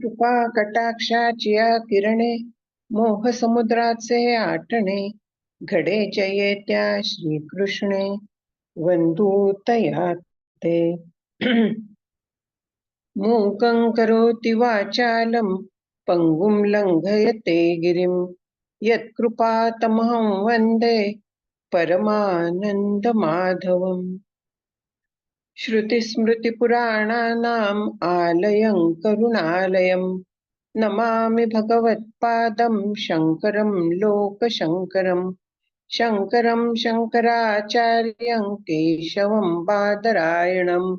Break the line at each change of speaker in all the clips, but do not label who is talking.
कृपा कटाक्षाची या किरणे, मोह समुद्राचे आटणे, घडे जये त्या श्रीकृष्णे, वंदू तया ते. मूकं करोति वाचालं, पंगुं लंघयते गिरिं, यत्कृपातमहं वन्दे परमानन्दमाधवम्. श्रुतिस्मृतिपुराणानाम् आलयं करुणालयं, नमामि भगवत्पादं शङ्करं लोकशङ्करम्. शङ्करं शङ्कराचार्यं केशवं बादरायणं,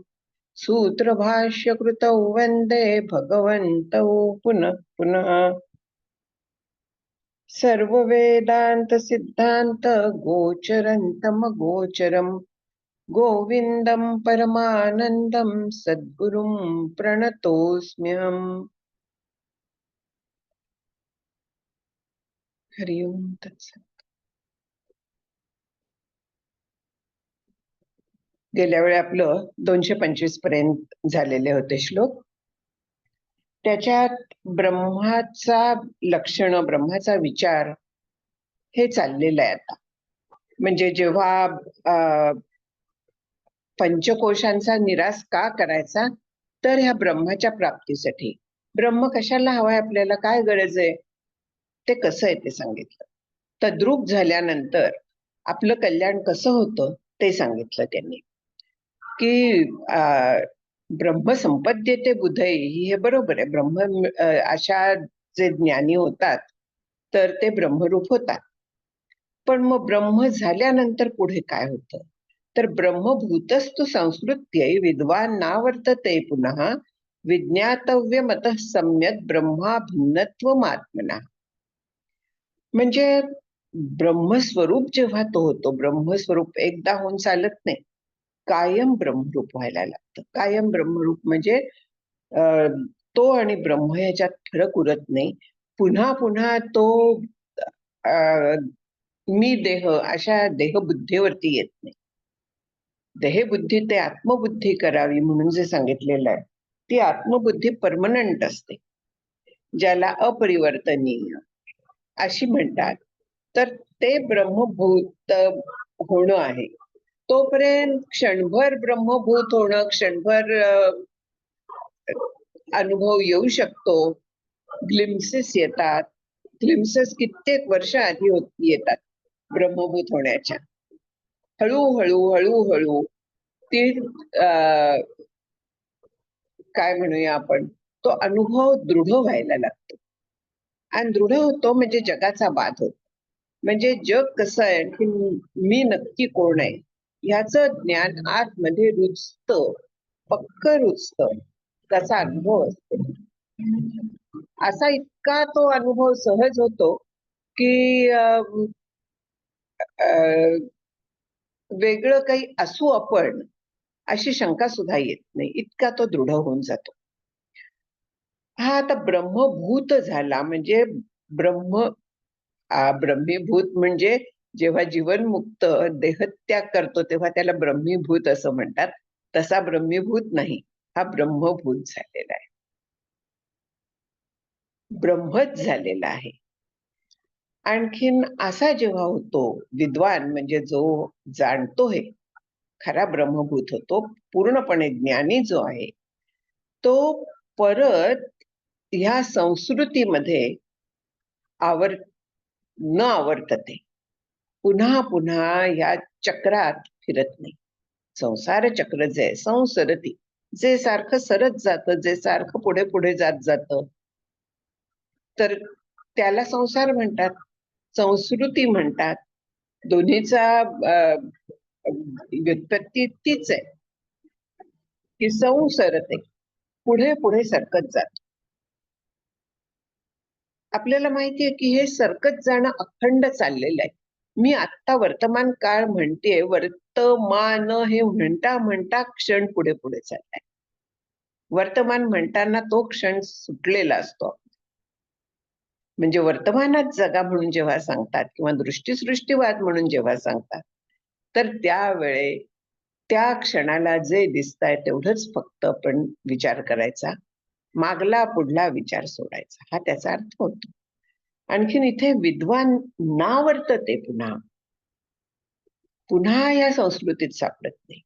सूत्रभाष्यकृतौ वन्दे भगवन्तौ पुनः पुनः. सर्ववेदान्तसिद्धान्त गोचरन्तमगोचरं, गोविन्दं परमानन्दं सद्गुरुं प्रणतोऽस्म्यहम्. हरि ओम तत्सत. गेल्या वेळी आपलं 225 पर्यंत झालेले होते श्लोक. त्याच्यात ब्रह्माचा लक्षण, ब्रह्माचा विचार हे चाललेलं आहे आता. म्हणजे जेव्हा पंचकोशांचा निराश का करायचा, तर ह्या ब्रह्माच्या प्राप्तीसाठी. ब्रह्म कशाला हवाय आपल्याला, काय गरज आहे, ते कसं आहे ते सांगितलं. तद्रूप झाल्यानंतर आपलं कल्याण कसं होतं ते सांगितलं त्यांनी. की ब्रह्म संपद्यते बुधई, हे बरोबर आहे. ब्रह्म अशा जे ज्ञानी होतात तर ते ब्रह्मरूप होतात. पण मग ब्रह्म झाल्यानंतर पुढे काय होतं, तर ब्रह्मभूतस्तु संस्कृत्यै विद्वान नावर्तते पुनः, विज्ञातव्य मतः सम्यक ब्रह्मा भिन्नत्वमात्मना. म्हणजे ब्रह्मस्वरूप जेव्हा तो होतो, ब्रह्मस्वरूप एकदा होऊन चालत नाही, कायम ब्रह्मरूप व्हायला लागतं. कायम ब्रह्मरूप म्हणजे तो आणि ब्रह्म याच्यात फरक उरत नाही. पुन्हा पुन्हा तो मी देह अशा देहबुद्धीवरती येत नाही. देहबुद्धी ते आत्मबुद्धी करावी म्हणून जे सांगितलेलं आहे, ती आत्मबुद्धी परमनंट असते, ज्याला अपरिवर्तनीय अशी म्हणतात. तर ते ब्रह्मभूत होणं आहे. तोपर्यंत क्षणभर ब्रह्मभूत होणं, क्षणभर अनुभव येऊ शकतो. ग्लिम्सेस येतात. ग्लिम्सेस कित्येक वर्ष आधी येतात ब्रह्मभूत होण्याच्या. हळूहळू हळूहळू ती काय म्हणूया आपण, तो अनुभव दृढ व्हायला लागतो. आणि दृढ होतो म्हणजे जगाचा बाध होतो. म्हणजे जग कसं आहे की मी नक्की कोण आहे ह्याचं ज्ञान आतमध्ये रुजतं, पक्क रुजतं, त्याचा अनुभव असतो. असा इतका तो अनुभव सहज होतो की वेगळं काही असू आपण अशी शंका सुद्धा येत नाही, इतका तो दृढ होऊन जातो. हा आता ब्रह्मभूत झाला म्हणजे ब्रह्मीभूत म्हणजे जेव्हा जीवनमुक्त देहत्याग करतो तेव्हा त्याला ब्रह्मीभूत असं म्हणतात. तसा ब्रह्मीभूत नाही, हा ब्रह्मभूत झालेला आहे, ब्रह्मच झालेला आहे. आणखीन असा जेव्हा होतो विद्वान, म्हणजे जो जाणतो हे खरा ब्रह्मभूत होतो, पूर्णपणे ज्ञानी जो आहे तो परत ह्या संस्कृतीमध्ये न आवर्तते, पुन्हा पुन्हा या चक्रात फिरत नाही. संसार चक्र जे संसरती, जे सारखं सरत जातं, जे सारखं पुढे पुढे जात जातं, तर त्याला संसार म्हणतात, संस्कृती म्हणतात. दोन्हीचा व्युत्पत्ती तीच आहे की संसरते, पुढे पुढे सरकत जात. आपल्याला माहितीये की हे सरकत जाणं अखंड चाललेलं आहे. मी आत्ता वर्तमान काळ म्हणतेय, वर्तमान हे म्हणता म्हणता क्षण पुढे पुढे चाललाय. वर्तमान म्हणताना तो क्षण सुटलेला असतो. म्हणजे वर्तमानात जगा म्हणून जेव्हा सांगतात किंवा दृष्टीसृष्टीवाद म्हणून जेव्हा सांगतात, तर त्यावेळे त्या क्षणाला जे दिसतंय तेवढंच फक्त आपण विचार करायचा मागला पुढला विचार सोडायचा, हा त्याचा अर्थ होतो. आणखीन इथे विद्वान ना वर्तते पुन्हा पुन्हा या संस्कृतीत सापडत नाही.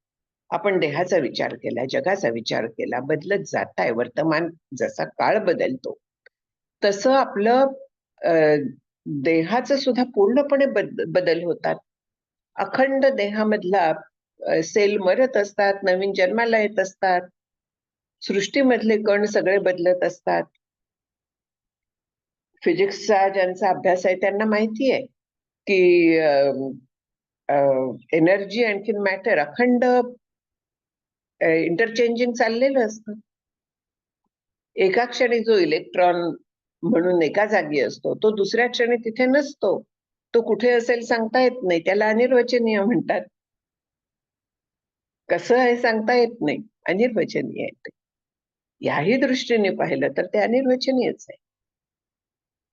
आपण देहाचा विचार केला, जगाचा विचार केला, बदलत जात आहे. वर्तमान जसा काळ बदलतो तसं आपलं देहाचं सुद्धा पूर्णपणे बदल होतात. अखंड देहामधला सेल मरत असतात, नवीन जन्माला येत असतात. सृष्टीमधले कण सगळे बदलत असतात. फिजिक्सचा ज्यांचा अभ्यास आहे त्यांना माहिती आहे की एनर्जी आणखीन मॅटर अखंड इंटरचेंजिंग चाललेलं असतं. एका क्षणी जो इलेक्ट्रॉन म्हणून एका जागी असतो तो दुसऱ्या क्षणी तिथे नसतो. तो कुठे असेल सांगता येत नाही, त्याला अनिर्वचनीय म्हणतात. कसं आहे सांगता येत नाही, अनिर्वचनीय आहे ते. याही दृष्टीने पाहिलं तर ते अनिर्वचनीयच आहे.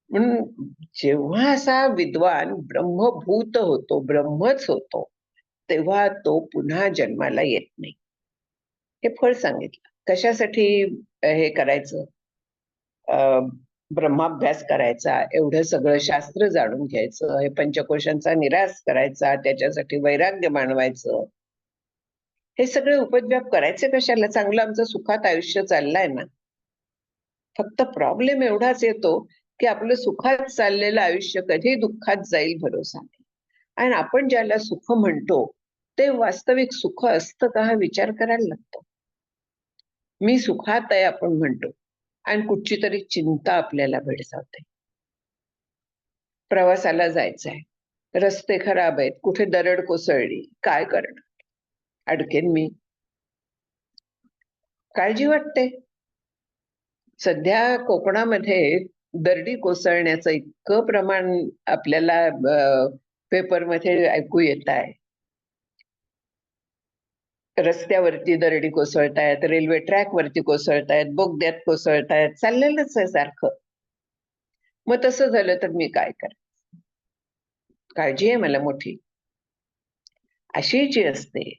म्हणून जेव्हा असा विद्वान ब्रह्मभूत होतो, ब्रह्मच होतो, तेव्हा तो पुन्हा जन्माला येत नाही. हे फळ सांगितलं. कशासाठी हे करायचं, ब्रह्माभ्यास करायचा, एवढं सगळं शास्त्र जाणून घ्यायचं, हे पंचकोशांचा निराश करायचा, त्याच्यासाठी वैराग्य मानवायचं, हे सगळे उपद्व्याप करायचे कशाला? चांगलं आमचं सुखात आयुष्य चाललंय ना. फक्त प्रॉब्लेम एवढाच येतो की आपलं सुखात चाललेलं आयुष्य कधी दुःखात जाईल भरोसा नाही. आणि आपण ज्याला सुख म्हणतो ते वास्तविक सुख असतं का हा विचार करायला लागतो. मी सुखात आहे आपण म्हणतो आणि कुठची तरी चिंता आपल्याला भेडसावते. प्रवासाला जायचंय, रस्ते खराब आहेत, कुठे दरड कोसळली, काय करणार, अडकेन मी, काळजी वाटते. सध्या कोकणामध्ये दरडी कोसळण्याचं इतकं प्रमाण आपल्याला पेपरमध्ये ऐकू येत आहे. रस्त्यावरती दरडी कोसळतायत, रेल्वे ट्रॅक वरती कोसळतायत, बोगद्यात कोसळतायत, चाललेलंच आहे सारखं. मग तसं झालं तर मी काय करायचं? काळजी आहे मला मोठी. अशी जी असते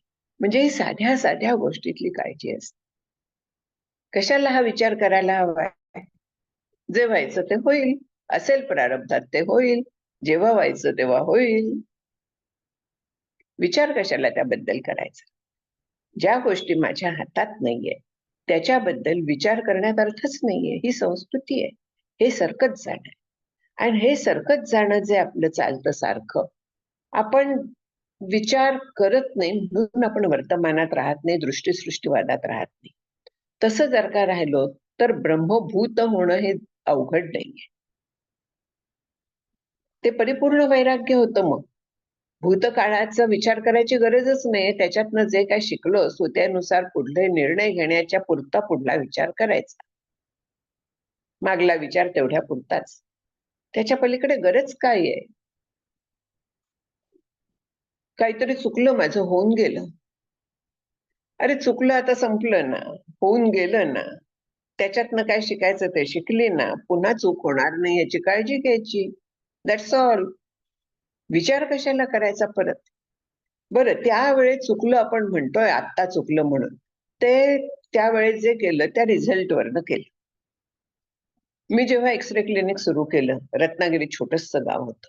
म्हणजे साध्या साध्या गोष्टीतली काळजी असते. कशाला हा विचार करायला हवाय? जे व्हायचं ते होईल, असेल प्रारब्धात ते होईल, जेव्हा व्हायचं तेव्हा होईल. विचार कशाला त्याबद्दल करायचा? ज्या गोष्टी माझ्या हातात नाहीये त्याच्याबद्दल विचार करण्यात अर्थच नाहीये. ही संस्कृती आहे, हे सरकत जाणं आहे. आणि हे सरकत जाणं जे आपलं चालतं सारखं, आपण विचार करत नाही म्हणून आपण वर्तमानात राहत नाही, दृष्टीसृष्टीवादात राहत नाही. तसं जर का राहिलो तर ब्रह्मभूत होणं हे अवघड नाहीये. ते परिपूर्ण वैराग्य होतं. मग भूतकाळाचा विचार करायची गरजच नाही. त्याच्यातनं जे काय शिकलो असू त्यानुसार पुढले निर्णय घेण्याच्या पुरता पुढला विचार करायचा. मागला विचार तेवढ्या पुरताच, त्याच्या पलीकडे गरज काय आहे? काहीतरी चुकलं माझं, होऊन गेलं. अरे चुकलं, आता संपलं ना, होऊन गेलं ना. त्याच्यातनं काय शिकायचं ते शिकली ना, पुन्हा चूक होणार नाही याची काळजी घ्यायची. That's all. विचार कशाला करायचा परत? बरं, त्यावेळेस चुकलं आपण म्हणतोय, आत्ता चुकलं म्हणून. ते त्यावेळेस जे केलं त्या रिझल्टवरनं केलं. मी जेव्हा एक्स-रे क्लिनिक सुरू केलं, रत्नागिरीत छोटंसं गाव होतं.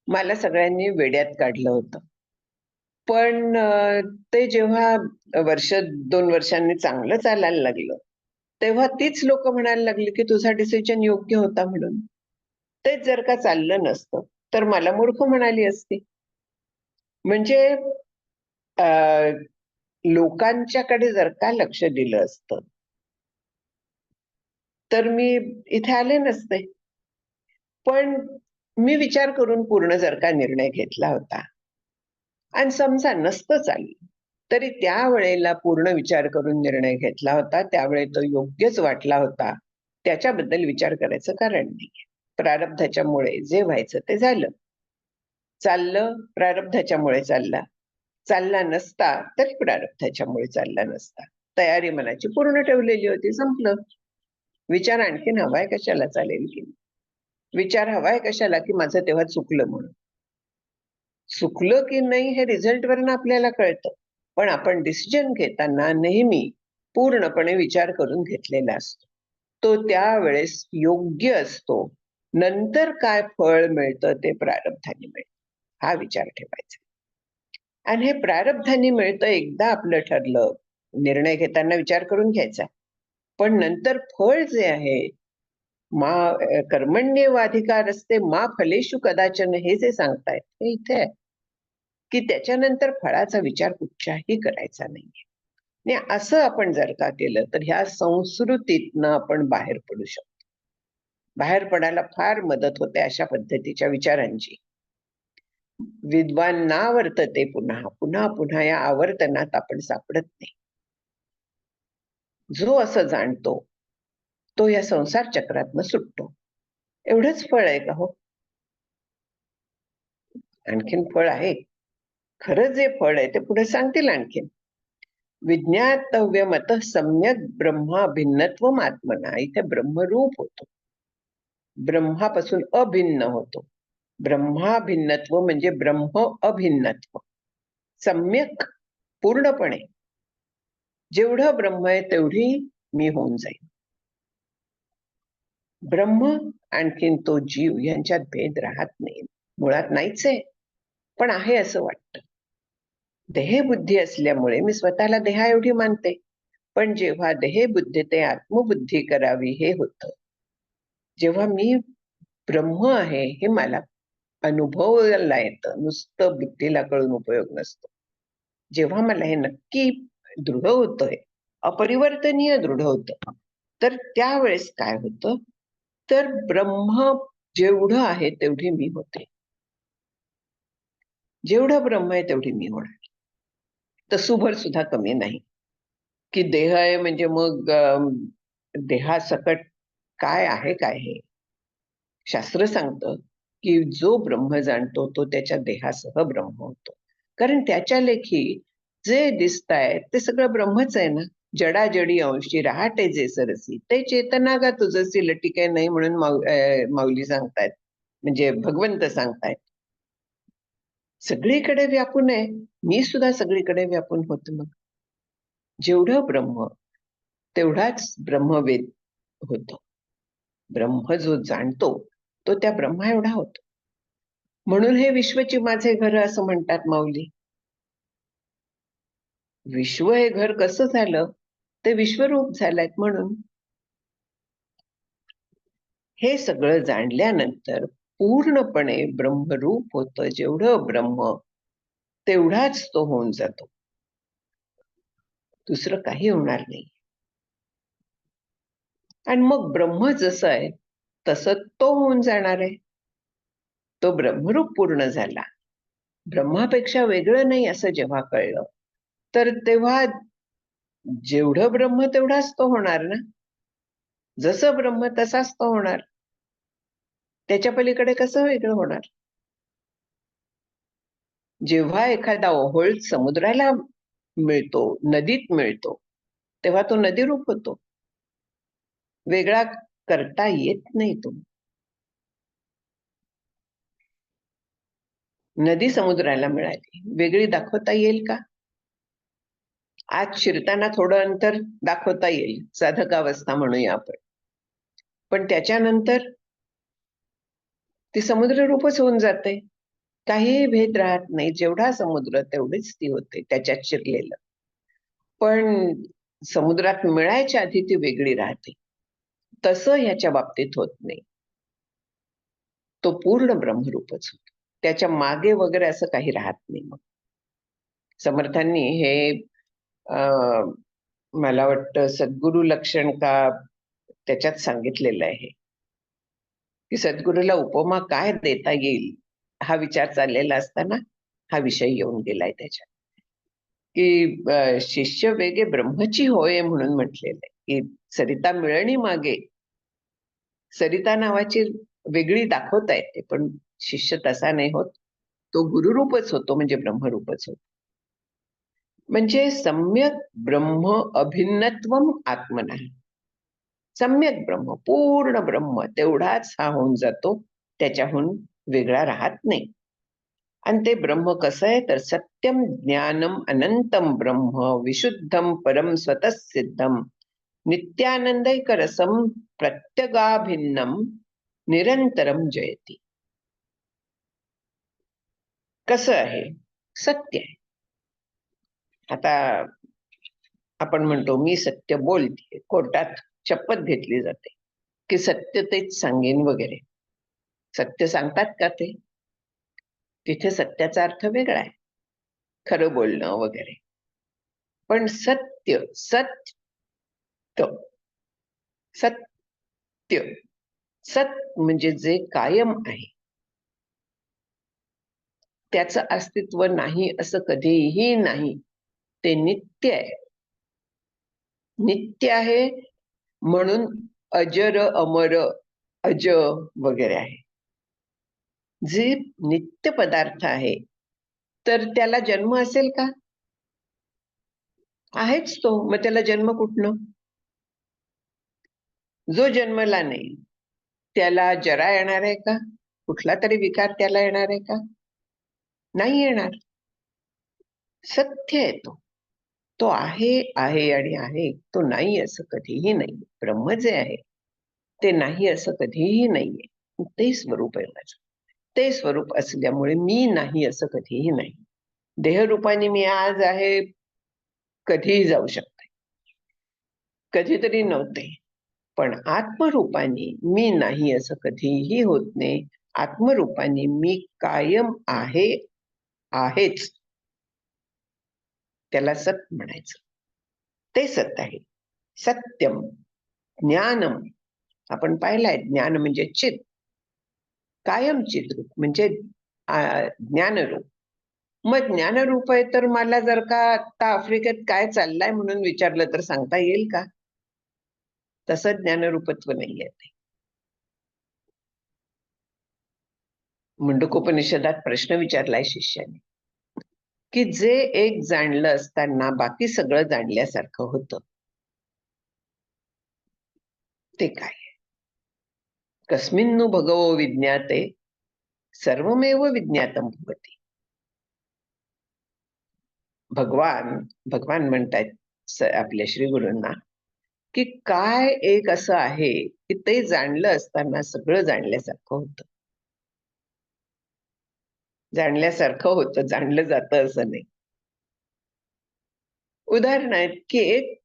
मला सगळ्यांनी वेड्यात काढलं होतं. पण ते जेव्हा वर्ष 2 वर्षांनी चांगलं चालायला लागलं, तेव्हा तीच लोकं म्हणायला लागली, की तुझा डिसिजन योग्य होता म्हणून. तेच जर का चाललं नसतं, तर मला मूर्ख म्हणाली असती. म्हणजे अ, लोकांच्याकडे जर का लक्ष दिलं असतं, तर मी इथे आले नसते. पण मी विचार करून पूर्ण जर का निर्णय घेतला होता आणि समजा नसतं चाललं, तरी त्यावेळेला पूर्ण विचार करून निर्णय घेतला होता, त्यावेळी तो योग्यच वाटला होता. त्याच्याबद्दल विचार करायचं कारण नाहीये. प्रारब्धाच्यामुळे जे व्हायचं ते झालं. चाललं, प्रारब्धाच्यामुळे चालला. चालला नसता तरी प्रारब्धाच्यामुळे चालला नसता. तयारी मनाची पूर्ण ठेवलेली होती, संपलं. विचार आणखीन हवाय कशाला? चालेल की. विचार हवाय कशाला की माझं तेव्हा चुकलं म्हणून. चुकलं की नाही हे रिझल्टवरनं आपल्याला कळतं. पण आपण डिसिजन घेताना नेहमी पूर्णपणे विचार करून घेतलेला असतो. तो त्यावेळेस योग्य असतो. नंतर काय फळ मिळतं ते प्रारब्धाने मिळतं, हा विचार ठेवायचा. आणि हे प्रारब्धाने मिळतं एकदा आपलं ठरलं, निर्णय घेताना विचार करून घ्यायचा. पण नंतर फळ जे आहे, कर्मण्येवाधिकारस्ते मा फलेषु कदाचन, हे जे सांगतायत हे इथे आहे की त्याच्यानंतर फळाचा विचार कुठच्याही करायचा नाहीये. आणि असं आपण जर का केलं तर ह्या संस्कृतीतनं आपण बाहेर पडू शकतो. बाहेर पडायला फार मदत होते अशा पद्धतीच्या विचारांची. विद्वान नावर्तते पुन्हा पुन्हा पुन्हा या आवर्तनात आपण सापडत नाही. जो असं जाणतो तो या संसार चक्रातनं सुटतो. एवढंच फळ आहे का हो? आणखीन फळ आहे. खरं जे फळ आहे ते पुढे सांगतील आणखीन. विज्ञातव्यमतः सम्यक ब्रह्मा भिन्नत्व आत्मना, इथे ब्रह्मरूप होतो, ब्रह्मापासून अभिन्न होतो. ब्रह्मा भिन्नत्व म्हणजे ब्रह्म अभिन्नत्व. सम्यक पूर्णपणे जेवढं ब्रह्म आहे तेवढी मी होऊन जाईल. ब्रह्म आणखीन तो जीव यांच्यात भेद राहत नाही, मुळात नाहीच आहे, पण आहे असं वाटतं. देहबुद्धी असल्यामुळे मी स्वतःला देहा एवढी मानते. पण जेव्हा देहबुद्धी ते आत्मबुद्धी करावी हे होतं, जेव्हा मी ब्रह्म आहे हे मला अनुभवायला येतं, नुसतं बुद्धीला कळून उपयोग नसतो. जेव्हा मला हे नक्की दृढ होतंय, अपरिवर्तनीय दृढ होतं, तर त्यावेळेस काय होतं, तर ब्रह्म जेवढं आहे तेवढी मी होते. जेवढं ब्रह्म आहे तेवढी मी होणार. तसूभर सुद्धा कमी नाही. की देह आहे म्हणजे मग देहासकट काय आहे काय हे शास्त्र सांगतं की जो ब्रह्म जाणतो तो त्याच्या देहासह ब्रह्म होतो. कारण त्याच्या लेखी जे दिसतायत ते सगळं ब्रह्मच आहे ना. जडाजडी अंशी राहते जे सरसी, ते चेतना का तुझसी लटिके नाही म्हणून माऊली सांगतायत, म्हणजे भगवंत सांगतायत. सगळीकडे व्यापून आहे, मी सुद्धा सगळीकडे व्यापून होतो. मग जेवढं ब्रह्म तेवढाच ब्रह्मवेद होतो. ब्रह्म जो जाणतो तो त्या ब्रह्मा एवढा होतो. म्हणून हे विश्वची माझे घर असं म्हणतात माऊली. विश्व हे घर कसं झालं, ते विश्वरूप झालंय म्हणून. हे सगळं जाणल्यानंतर पूर्णपणे ब्रह्मरूप होतं. जेवढं ब्रह्म तेवढाच तो होऊन जातो, दुसरं काही होणार नाही. आणि मग ब्रह्म जसं आहे तसं तो होऊन जाणार आहे. तो ब्रह्मरूप पूर्ण झाला, ब्रह्मापेक्षा वेगळं नाही असं जेव्हा कळलं, तर तेव्हा जेवढं ब्रह्म तेवढाच तो होणार ना. जसं ब्रह्म तसाच तो होणार, त्याच्या पलीकडे कसं वेगळं होणार. जेव्हा एखादा ओहोळ समुद्राला मिळतो, नदीत मिळतो, तेव्हा तो नदीरूप होतो. वेगळा करता येत नाही तो. नदी समुद्राला मिळाली, वेगळी दाखवता येईल का? आज शिरताना थोडं अंतर दाखवता येईल, साधकावस्था म्हणूया आपण, पण त्याच्यानंतर ती समुद्र रूपच होऊन जाते. काहीही भेद राहत नाही. जेवढा समुद्र तेवढीच ती होते त्याच्यात शिरलेलं. पण समुद्रात मिळायच्या आधी ती वेगळी राहते. तसं ह्याच्या बाबतीत होत नाही. तो पूर्ण ब्रह्मरूपच होतो. त्याच्या मागे वगैरे असं काही राहत नाही. मग समर्थांनी हे मला वाटतं सद्गुरु लक्षण का त्याच्यात सांगितलेलं आहे की सद्गुरूला उपमा काय देता येईल, हा विचार चाललेला असताना हा विषय येऊन गेलाय त्याच्यात. की शिष्य वेगे ब्रह्मची होय म्हणून म्हटलेलं आहे की सरिता मिळणी मागे सरिता नावाची वेगळी दाखवता येते, पण शिष्य तसा नाही होत, तो गुरुरूपच होतो, म्हणजे ब्रह्मरूपच होतो. म्हणजे सम्यक ब्रह्म अभिन्नत्वम आत्मना. सम्यक ब्रह्म, पूर्ण ब्रह्म तेवढाच हा होऊन जातो, त्याच्याहून वेगळा राहत नाही. आणि ते ब्रह्म कसं आहे, तर सत्यम ज्ञानम अनंतम ब्रह्म विशुद्धम परम स्वतः सिद्धम नित्यानंदैक रसम प्रत्यगाभिन्नम निरंतरम जयती. कसं आहे? सत्य आहे. आता आपण म्हणतो मी सत्य बोलते, कोर्टात शपथ घेतली जाते की सत्य तेच सांगेन वगैरे. सत्य सांगतात का ते? तिथे सत्याचा अर्थ वेगळा आहे, खरं बोलणं वगैरे. पण सत्य, सत्य, सत्य, सत म्हणजे जे कायम आहे, त्याचं अस्तित्व नाही असं कधीही नाही. ते नित्य आहे. नित्य आहे म्हणून अजर, अमर, अज वगैरे आहे. जे नित्य पदार्थ आहे तर त्याला जन्म असेल का? आहेच तो, मग त्याला जन्म कुठनं? जो जन्मला नाही त्याला जरा येणार आहे का? कुठला तरी विकार त्याला येणार आहे का? नाही येणार. सत्य आहे तो. तो आहे आहे आणि आहे. तो नाही असं कधीही नाही. ब्रह्म जे आहे ते नाही असं कधीही नाहीये. ते स्वरूप आहे माझं. ते स्वरूप असल्यामुळे मी नाही असं कधीही नाही. देहरूपाने मी आज आहे, कधीही जाऊ शकते, कधीतरी नव्हते. पण आत्मरूपाने मी नाही असं कधीही होत नाही. आत्मरूपाने मी कायम आहे, आहेच. त्याला सत म्हणायचं. ते सत्य आहे. सत्यम, ज्ञानम. आपण पाहिलंय, ज्ञान म्हणजे चित, कायम चितरूप म्हणजे ज्ञानरूप. मग ज्ञानरूप आहे तर मला जर का आता आफ्रिकेत काय चाललंय म्हणून विचारलं तर सांगता येईल का? तसं ज्ञानरूपत्व नाहीये ते. मुंडकोपनिषदात प्रश्न विचारलाय शिष्याने की जे एक जाणलं असताना बाकी सगळं जाणल्यासारखं होतं, ते काय? कस्मिन्नु भगवो विज्ञाते सर्वमेव विज्ञातम भवति. भगवान म्हणतात आपल्या श्री गुरूंना की काय एक असं आहे की ते जाणलं असताना सगळं जाणल्यासारखं होतं. जाणल्यासारखं होतं, जाणलं जातं असं नाही. उदाहरण आहेत की एक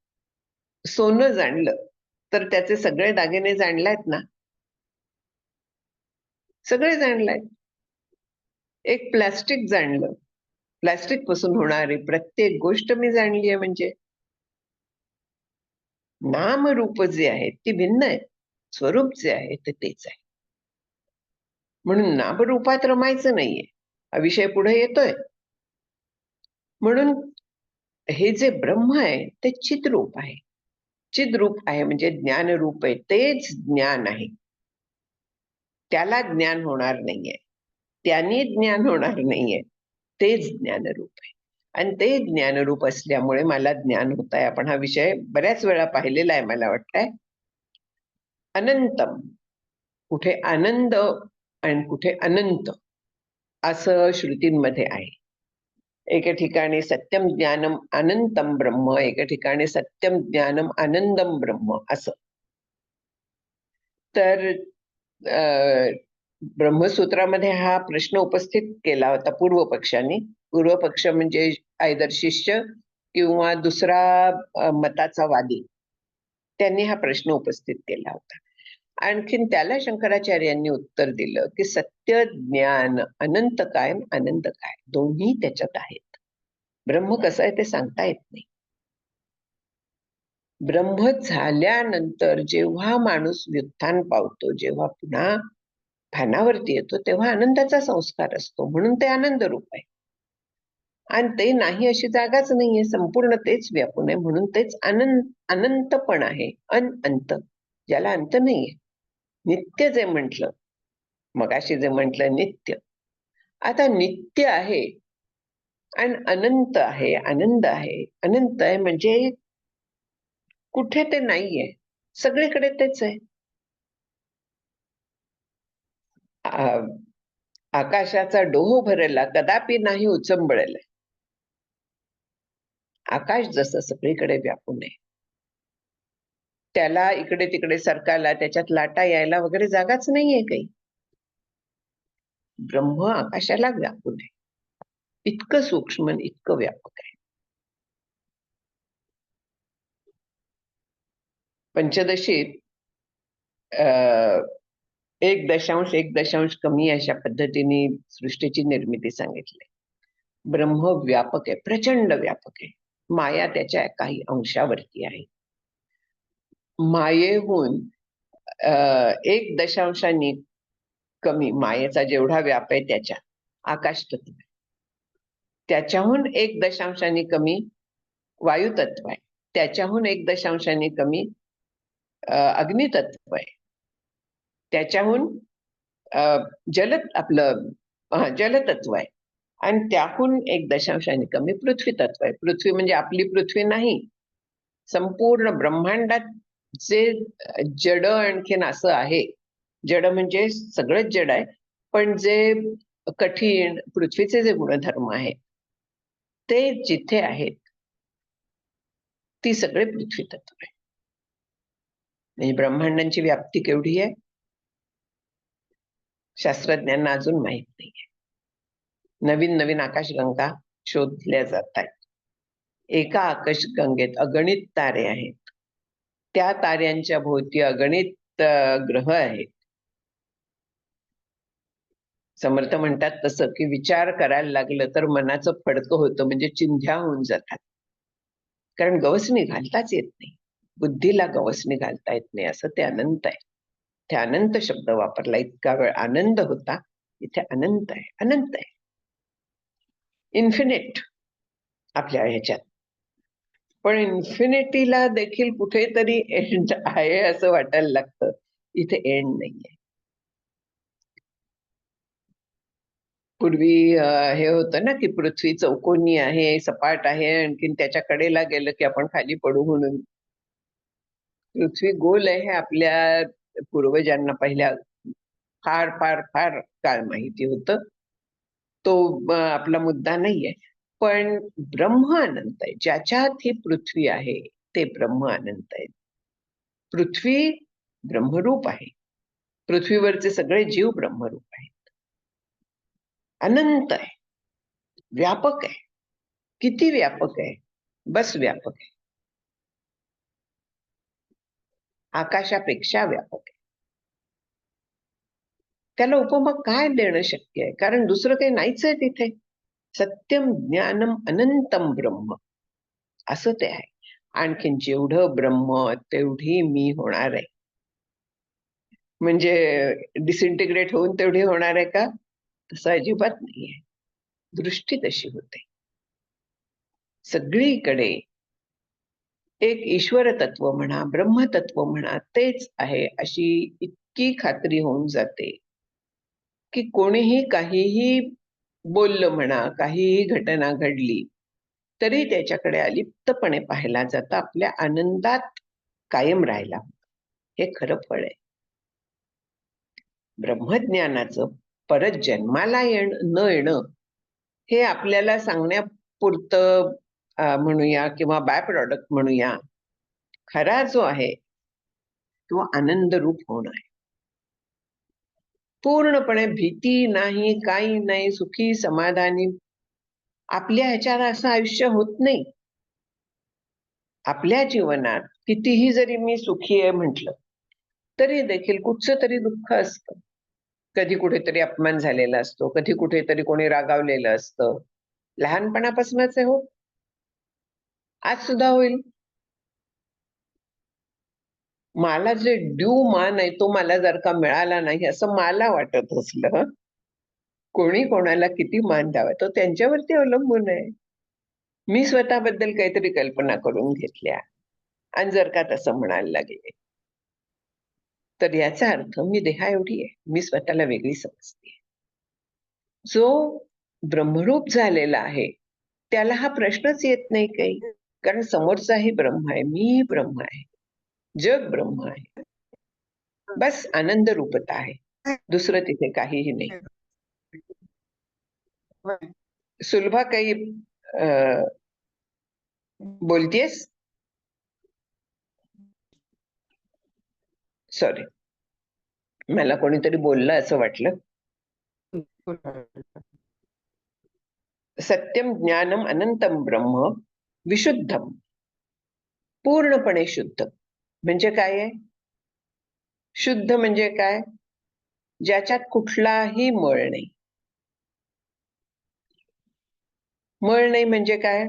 सोनं जाणलं तर त्याचे सगळे दागिने जाणलायत ना, सगळे जाणलाय. एक प्लास्टिक जाणलं, प्लास्टिक पासून होणारी प्रत्येक गोष्ट मी जाणली आहे. म्हणजे नाम रूप जे आहेत ती भिन्न आहेत, स्वरूप जे आहे ते तेच आहे. म्हणून नामरूपात रमायचं नाहीये, हा विषय पुढे येतोय. म्हणून हे जे ब्रह्म आहे ते चिद्रूप आहे. चिद्रूप आहे म्हणजे ज्ञानरूप आहे, तेच ज्ञान आहे. त्याला ज्ञान होणार नाहीये, त्यांनी ज्ञान होणार नाहीये, तेच ज्ञानरूप आहे. आणि ते ज्ञानरूप असल्यामुळे मला ज्ञान होत आहे. आपण हा विषय बऱ्याच वेळा पाहिलेला आहे मला वाटतंय. अनंतम, कुठे आनंद आणि कुठे अनंत असं श्रुतींमध्ये आहे. एके ठिकाणी सत्यम ज्ञानम अनंतम ब्रह्म, एके ठिकाणी सत्यम ज्ञानम आनंदम ब्रह्म असं. तर ब्रह्मसूत्रामध्ये हा प्रश्न उपस्थित केला होता पूर्व पक्षाने. पूर्व पक्ष म्हणजे आयदर शिष्य किंवा दुसरा मताचा वादी, त्यांनी हा प्रश्न उपस्थित केला होता. आणखीन त्याला शंकराचार्यांनी उत्तर दिलं की सत्य ज्ञान अनंत काय आनंद काय, दोन्ही त्याच्यात आहेत. ब्रह्म कसं आहे ते सांगता येत नाही. ब्रह्म झाल्यानंतर जेव्हा माणूस व्युत्थान पावतो, जेव्हा पुन्हा भानावरती येतो, तेव्हा आनंदाचा संस्कार असतो, म्हणून ते आनंद रूप आहे. आणि ते नाही अशी जागाच नाहीये, संपूर्ण तेच व्यापून आहे, म्हणून तेच अनंत पण आहे. अनंत, ज्याला अंत नाहीये. नित्य जे म्हटलं, मगाशी जे म्हटलं नित्य, आता नित्य आहे आणि अनंत आहे, आनंद आहे. अनंत आहे म्हणजे कुठे ते नाहीये, सगळीकडे तेच आहे. आकाशाचा डोह भरला कदापि नाही उचंबळेल. आकाश जसं सगळीकडे व्यापून आहे, त्याला इकडे तिकडे सरकायला, त्याच्यात लाटा यायला वगैरे जागाच नाहीये काही. ब्रह्म आकाशाला व्यापून आहे, इतकं सूक्ष्म, इतकं व्यापक आहे. पंचदशीत 1.1 कमी अशा पद्धतीने सृष्टीची निर्मिती सांगितली. ब्रह्म व्यापक आहे, प्रचंड व्यापक आहे. माया त्याच्या काही अंशावरती आहे. मायेहून 1 कमी मायेचा जेवढा व्याप आहे त्याच्या आकाश तत्व आहे. त्याच्याहून 1 कमी वायू तत्व आहे. त्याच्याहून 1 कमी अग्नितत्व आहे. त्याच्याहून जलतत्व आहे. आणि त्याहून 1 कमी पृथ्वी तत्व आहे. पृथ्वी म्हणजे आपली पृथ्वी नाही, संपूर्ण ब्रह्मांडात जे जड आणखीन असं आहे. जड म्हणजे सगळंच जड आहे, पण जे कठीण पृथ्वीचे जे गुणधर्म आहेत ते जिथे आहेत ती सगळे पृथ्वी तत्व आहे. म्हणजे ब्रह्मांडांची व्याप्ती केवढी आहे शास्त्रज्ञांना अजून माहित नाहीये. नवीन नवीन आकाशगंगा शोधल्या जात आहेत. एका आकाशगंगेत अगणित तारे आहेत. त्या ताऱ्यांच्या भोवती अगणित ग्रह आहेत. समर्थ म्हणतात तसं की विचार करायला लागलं तर मनाचं फडकं होतं, म्हणजे चिंध्या होऊन जातात. कारण गवसणी घालताच येत नाही, बुद्धीला गवसणी घालता येत नाही, असं ते अनंत आहे. ते अनंत शब्द वापरला. इतका वेळ आनंद होता, इथे अनंत आहे, अनंत आहे, इन्फिनिट आपल्या ह्याच्यात. पण इन्फिनिटीला देखील कुठेतरी एंड आहे असं वाटायला लागतं. इथे एंड नाहीये. पूर्वी हे होतं ना की पृथ्वी चौकोनी आहे, सपाट आहे, आणखीन त्याच्या कडेला गेलं की आपण खाली पडू म्हणून. पृथ्वी गोल आहे हे आपल्या पूर्वजांना पहिल्या फार फार फार काळ माहिती होतं. तो आपला मुद्दा नाहीये. पण ब्रह्म अनंत आहे. ज्याच्यात ही पृथ्वी आहे ते ब्रह्म अनंत आहे. पृथ्वी ब्रह्मरूप आहे. पृथ्वीवरचे सगळे जीव ब्रह्मरूप आहेत. अनंत आहे, व्यापक आहे. किती व्यापक आहे? बस व्यापक आहे. आकाशापेक्षा व्यापक आहे. त्याला उपमा काय देणं शक्य आहे? कारण दुसरं काही नाहीच आहे तिथे. सत्यम ज्ञानम अनंतम ब्रह्म असं ते आहे. आणखीन जेवढं ब्रह्म तेवढी मी होणार आहे. म्हणजे डिसइंटिग्रेट होऊन तेवढी होणार आहे का? तसं अजिबात नाहीये. दृष्टी तशी होते. सगळीकडे एक ईश्वर तत्व म्हणा, ब्रह्मतत्व म्हणा, तेच आहे अशी इतकी खात्री होऊन जाते की कोणीही काहीही बोललं म्हणा, काहीही घटना घडली तरी त्याच्याकडे अलिप्तपणे पाहायला जातं. आपल्या आनंदात कायम राहायला. हे खरं फळ आहे ब्रह्मज्ञानाचं. परत जन्माला न येणं हे आपल्याला सांगण्यापुरतं म्हणूया किंवा बाय प्रॉडक्ट म्हणूया. खरा जो आहे तो आनंद रूप होणं आहे. पूर्णपणे भीती नाही, काही नाही, सुखी समाधानी. आपल्या ह्याच्यात असं आयुष्य होत नाही. आपल्या जीवनात कितीही जरी मी सुखी आहे म्हटलं तरी देखील कुठचं तरी दुःख असतं. कधी कुठेतरी अपमान झालेला असतो, कधी कुठेतरी कोणी रागावलेलं असतं. लहानपणापासूनच आहे हो, आज सुद्धा होईल. मला जे ड्यू मान आहे तो मला जर का मिळाला नाही असं मला वाटत असलं, कोणी कोणाला किती मान द्यावा तो त्यांच्यावरती अवलंबून आहे. मी स्वतःबद्दल काहीतरी कल्पना करून घेतल्या आणि जर का तसं म्हणायला लागले तर याचा अर्थ मी देहा एवढी आहे, मी स्वतःला वेगळी समजते. जो ब्रह्मरूप झालेला आहे त्याला हा प्रश्नच येत नाही काही. कारण समोरचाही ब्रह्म आहे, मी ब्रह्म आहे, जग ब्रह्म आहे. बस आनंद रूपता आहे, दुसरं तिथे काहीही नाही. सुलभा काही बोलतेस? सॉरी, मला कोणीतरी बोललं असं वाटलं. सत्यम ज्ञानम अनंतम ब्रह्म विशुद्धम, पूर्णपणे शुद्ध. म्हणजे काय आहे? शुद्ध म्हणजे काय? ज्याच्यात कुठलाही मळ नाही. मळ नाही म्हणजे काय?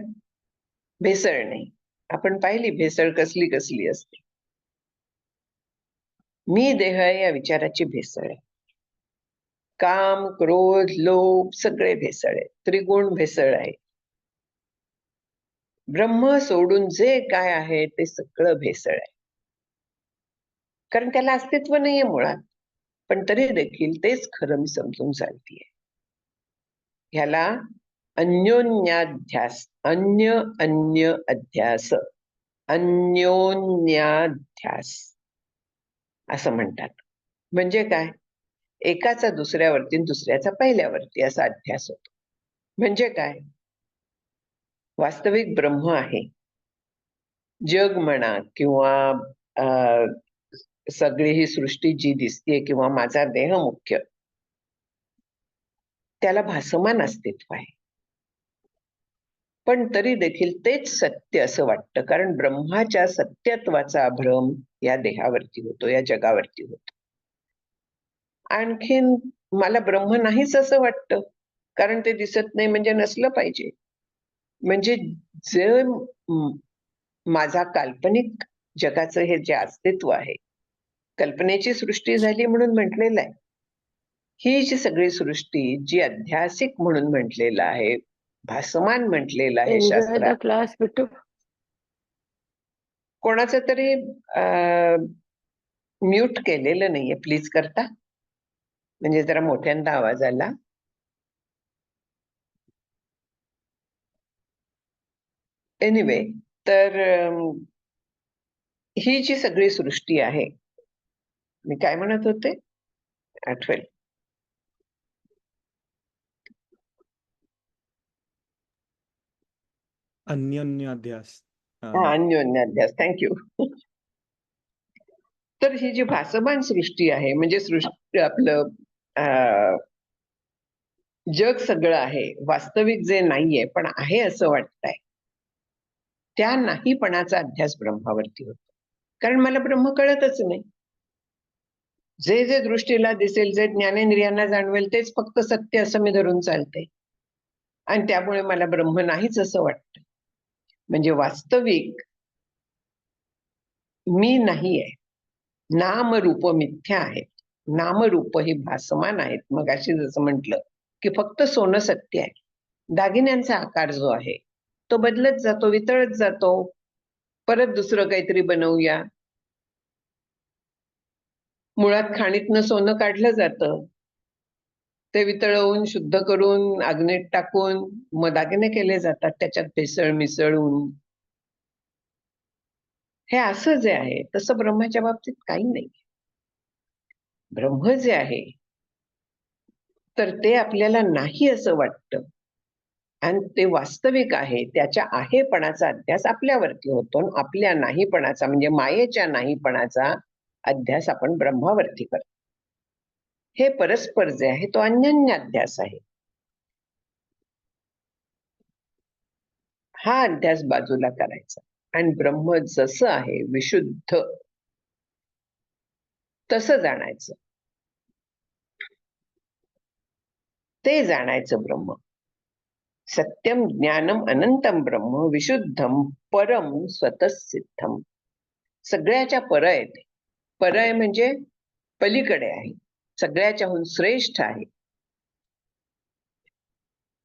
भेसळ नाही. आपण पाहिली भेसळ कसली कसली असते. मी देह या विचाराची भेसळ आहे. काम, क्रोध, लोभ सगळे भेसळ आहे. त्रिगुण भेसळ आहे. ब्रह्म सोडून जे काय आहे ते सगळं भेसळ आहे. कारण त्याला अस्तित्व नाहीये मुळात. पण तरी देखील तेच खरं मी समजून चालतीये. ह्याला अन्योन्याध्यास, अन्य अध्यास, अन्योन्याध्यास असं म्हणतात. म्हणजे काय? एकाचा दुसऱ्यावरती, दुसऱ्याचा पहिल्यावरती असा अध्यास होतो. म्हणजे काय? वास्तविक ब्रह्म आहे. जग म्हणा किंवा सगळी ही सृष्टी जी दिसते किंवा माझा देह मुख्य, त्याला भासमान अस्तित्व आहे. पण तरी देखील तेच सत्य असं वाटतं, कारण ब्रह्माच्या सत्यत्वाचा भ्रम या देहावरती होतो, या जगावरती होतो. आणखीन मला ब्रह्म नाहीच असं वाटतं, कारण ते दिसत नाही म्हणजे नसलं पाहिजे. म्हणजे जे माझा काल्पनिक जगाचं हे जे अस्तित्व आहे, कल्पनेची सृष्टी झाली म्हणून म्हटलेलं आहे. ही जी सगळी सृष्टी जी अध्यासिक म्हणून म्हटलेलं आहे, भासमान म्हटलेलं आहे शास्त्रात.
क्लास बिट्टू,
कोणाचं तरी म्यूट केलेलं नाहीये, प्लीज करता, म्हणजे जरा मोठ्यांदा आवाज आला. एनिवे, तर ही जी सगळी सृष्टी आहे, मी काय म्हणत होते आठवेल.
अन्योन्याध्यास.
अन्योन्याध्यास, थँक्यू. तर ही जी भासमान सृष्टी आहे, म्हणजे सृष्टी आपलं जग सगळं आहे, वास्तविक जे नाहीये पण आहे असं वाटतंय, त्या नाहीपणाचा अध्यास ब्रह्मावरती होतो. कारण मला ब्रह्म कळतच नाही. जे जे दृष्टीला दिसेल, जे ज्ञानेंद्रियांना जाणवेल तेच फक्त सत्य असं मी धरून चालते, आणि त्यामुळे मला ब्रह्म नाहीच असं वाटतं. म्हणजे वास्तविक मी नाहीये. नामरूप मिथ्या आहेत. नामरूप ही भासमान आहेत. मग अशी जसं म्हटलं की फक्त सोनं सत्य आहे. दागिन्यांचा आकार जो आहे तो बदलत जातो, वितळत जातो. परत दुसरं काहीतरी बनवूया. मुळात खाणीतनं सोनं काढलं जातं, ते वितळवून शुद्ध करून अग्नीत टाकून मग दागिने केले जातात, त्याच्यात भेसळ मिसळून. हे असं जे आहे तसं ब्रह्माच्या बाबतीत काही नाही. ब्रह्म जे आहे तर ते आपल्याला नाही असं वाटतं, आणि ते वास्तविक आहे. त्याच्या आहेपणाचा अध्यास आपल्यावरती होतो, आपल्या नाहीपणाचा म्हणजे मायेच्या नाहीपणाचा अध्यास आपण ब्रह्मावरती करतो. हे परस्पर जे आहे तो अन्योन्य अध्यास आहे. हा अध्यास बाजूला करायचा आणि ब्रह्म जसं आहे विशुद्ध तसं जाणायचं. ते जाणायचं ब्रह्म. सत्यम ज्ञानम अनंतम ब्रह्म विशुद्धम परम स्वतःसिद्धम. सगळ्याच्या पर आहे ते. पर आहे म्हणजे पलीकडे आहे, सगळ्याच्याहून श्रेष्ठ आहे.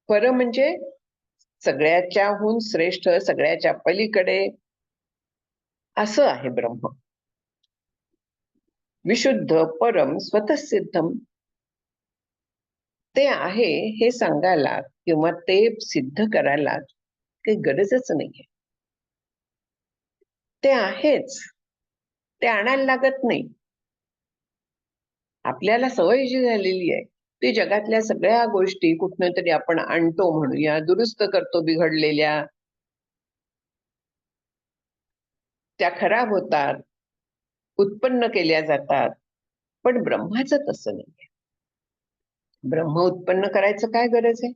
पर म्हणजे सगळ्याच्याहून श्रेष्ठ, सगळ्याच्या पलीकडे असं आहे ब्रह्म. विशुद्ध परम स्वतःसिद्धम. ते आहे हे सांगायला किंवा ते सिद्ध करायला काही गरजच नाहीये. ते आहेच, ते आणायला लागत नाही. आपल्याला सवय जी झालेली आहे ती जगातल्या सगळ्या गोष्टी कुठनं तरी आपण आणतो, म्हणूया दुरुस्त करतो बिघडलेल्या, त्या खराब होतात, उत्पन्न केल्या जातात. पण ब्रह्माचं तसं नाहीये. ब्रह्म उत्पन्न करायचं काय गरज आहे?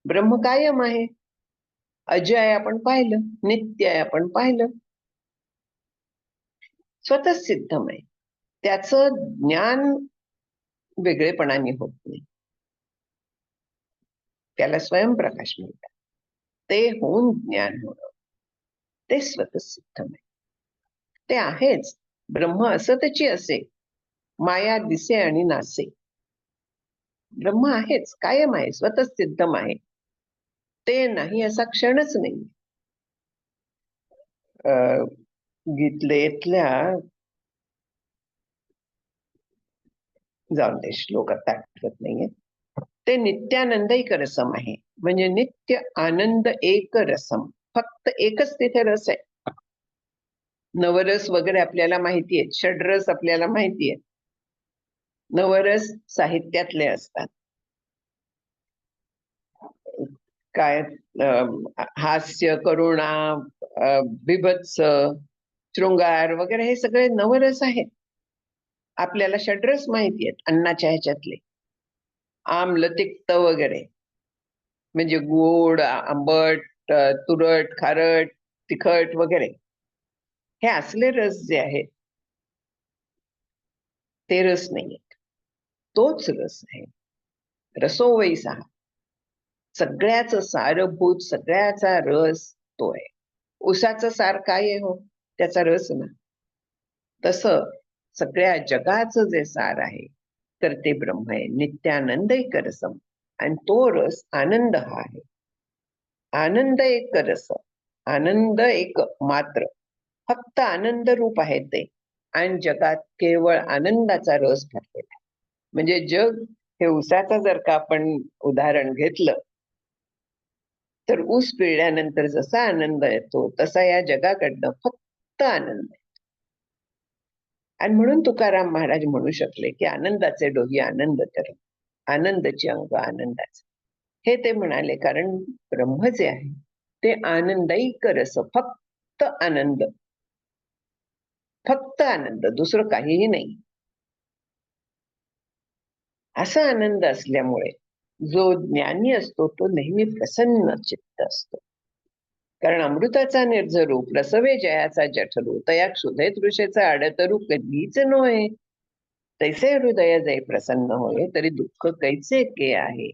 ब्रह्म कायम आहे, अजय आहे आपण पाहिलं, नित्य आहे आपण पाहिलं, स्वतः सिद्धम आहे. त्याचं ज्ञान वेगळेपणाने होत नाही, त्याला स्वयंप्रकाश म्हणतात. ते होऊन ज्ञान होणं, ते स्वतः सिद्धम आहे. ते आहेच. ब्रह्म असतची असे, माया दिसे आणि नासे. ब्रह्म आहेच, कायम आहे, स्वतः सिद्धम आहे. ते नाही असा क्षणच नाही. गीतेतल्या जाऊन दे, श्लोक आता आठवत नाहीये. ते नित्यानंदईक रसम आहे, म्हणजे नित्य आनंद एक रसम. फक्त एकच तिथे रस आहे. नवरस वगैरे आपल्याला माहिती आहेत, षड्रस आपल्याला माहिती आहे. नवरस साहित्यातले असतात. काय हास्य, करुणा, बिभत्स, शृंगार वगैरे हे सगळे नवरस आहेत. आपल्याला षड्रस माहिती आहेत अन्नाच्या ह्याच्यातले, आम्ल, तिक्त वगैरे, म्हणजे गोड, आंबट, तुरट, खारट, तिखट वगैरे. हे असले रस जे आहेत ते रस नाहीयेत, तोच रस आहे. रसो वै सहा, सगळ्याच सारभूत, सगळ्याचा रस तो आहे. उसाचं सार काय आहे हो? त्याचा रस ना. तसं सगळ्या जगाचं जे सार आहे तर ते ब्रह्म आहे, नित्यानंद एक रसम. आणि तो रस आनंद हा आहे. आनंद एक रस, आनंद एक मात्र, फक्त आनंद रूप आहे ते. आणि जगात केवळ आनंदाचा रस भरलेला आहे. म्हणजे जग हे उसाचं जर का आपण उदाहरण घेतलं तर ऊस पिळल्यानंतर जसा आनंद येतो तसा या जगाकडनं फक्त आनंद आहे. आणि म्हणून तुकाराम महाराज म्हणू शकले की आनंदाचे डोही आनंद तर, आनंदाची अंग आनंदाचे. हे ते म्हणाले कारण ब्रह्म जे आहे ते आनंदाईक रस, फक्त आनंद, फक्त आनंद, दुसरं काहीही नाही. असा आनंद असल्यामुळे जो ज्ञानी असतो तो नेहमी प्रसन्न चित्त असतो. कारण अमृताचा निर्झरू, प्रसवे जयाचा जठरू, तया क्षुधे तृषेचा आडतरू कधीच नव्हे. तैसे हृदय जय प्रसन्न होय, तरी दुःख कैचे के आहे.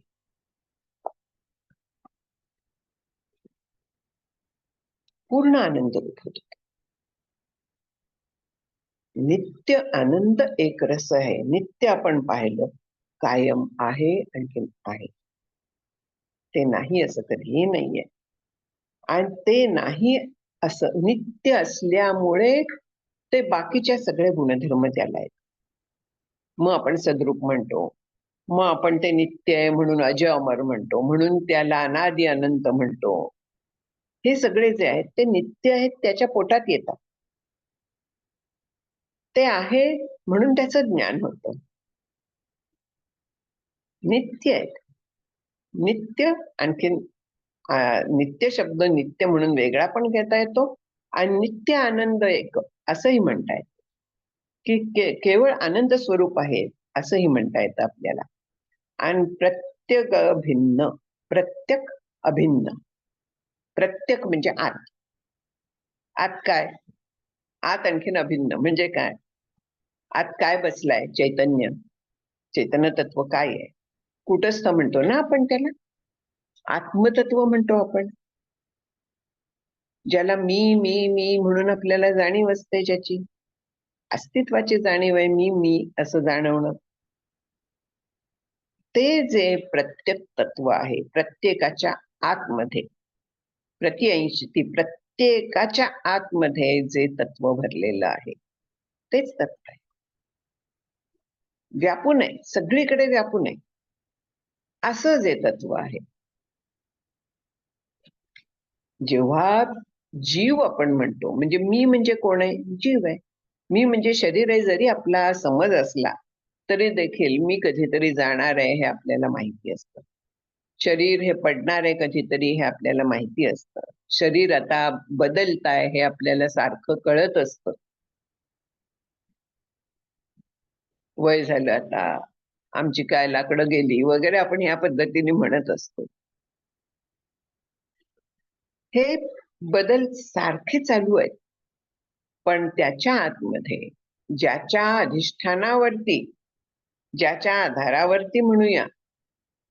पूर्ण आनंद रूप होतो. नित्य आनंद एक रस आहे. नित्य आपण पाहिलं कायम आहे, आणखी आहे. ते नाही असं कधीही नाहीये. आणि ते नाही असं नित्य असल्यामुळे ते बाकीच्या सगळे गुणधर्म त्याला आहेत. मग आपण सद्रूप म्हणतो, मग आपण ते नित्य आहे म्हणून अजय अमर म्हणतो, म्हणून त्याला अनादि अनंत म्हणतो. हे सगळे जे आहेत ते नित्य आहेत, त्याच्या पोटात येतात. ते आहे म्हणून त्याचं ज्ञान होतं. नित्य आहेत. नित्य, आणखीन नित्य शब्द नित्य म्हणून वेगळा पण घेता येतो आणि नित्य आनंद एक असंही म्हणता येतं, की केवळ आनंद स्वरूप आहे असंही म्हणता येतं आपल्याला. आणि प्रत्येक भिन्न, प्रत्येक अभिन्न. प्रत्येक म्हणजे आत. आत काय? आत आणखीन अभिन्न म्हणजे काय? आत काय बसलाय? चैतन्य. चैतन्य तत्व काय आहे? कुटस्थ म्हणतो ना आपण त्याला, आत्मतत्व म्हणतो आपण. ज्याला मी मी मी म्हणून आपल्याला जाणीव असते, ज्याची अस्तित्वाची जाणीव आहे, मी मी असं जाणवणं. ते जे प्रत्येक तत्व आहे, प्रत्येकाच्या आतमध्ये, प्रतिऐंशी प्रत्येकाच्या आतमध्ये जे तत्व भरलेलं आहे तेच तत्व आहे. व्यापून आहे, सगळीकडे व्यापून आहे असं जे तत्व आहे. जेव्हा जीव आपण म्हणतो, म्हणजे मी म्हणजे कोण आहे? जीव आहे. मी म्हणजे शरीर आहे. जरी आपला समज असला तरी देखील मी कधीतरी जाणार आहे हे आपल्याला माहिती असतं. शरीर हे पडणार आहे कधीतरी हे आपल्याला माहिती असतं. शरीर आता बदलत आहे हे आपल्याला सारखं कळत असतं. वय झालं आता, आमची काय लाकडं गेली वगैरे आपण ह्या पद्धतीने म्हणत असतो. हे बदल सारखे चालू आहेत, पण त्याच्या आतमध्ये ज्याच्या अधिष्ठानावरती, ज्याच्या आधारावरती म्हणूया,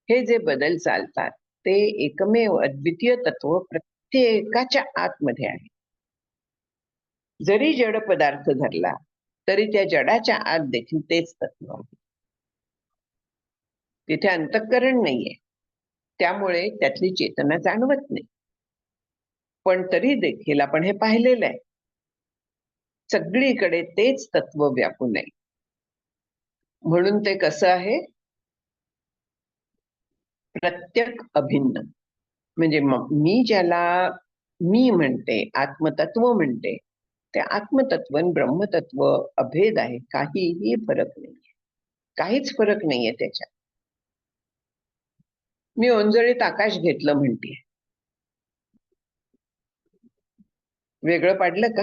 हे जे बदल चालतात ते एकमेव अद्वितीय तत्व प्रत्येकाच्या आतमध्ये आहे. जरी जड पदार्थ धरला तरी त्या जडाच्या आत देखील तेच तत्व आहे. तिथे अंतःकरण नाहीये, त्यामुळे त्यातली चेतना जाणवत नाही. पण तरी देखील आपण हे पाहिलेलं आहे, सगळीकडे तेच तत्व व्यापून आहे. म्हणून ते कसं आहे? प्रत्येक अभिन्न. म्हणजे मी ज्याला मी म्हणते, आत्मतत्व म्हणते, ते आत्मतत्व आणि ब्रह्मतत्व अभेद आहे. काहीही फरक नाहीये, काहीच फरक नाहीये त्याच्यात. मी ओंजळीत आकाश घेतलं म्हणते, वेगळं पाडलं का?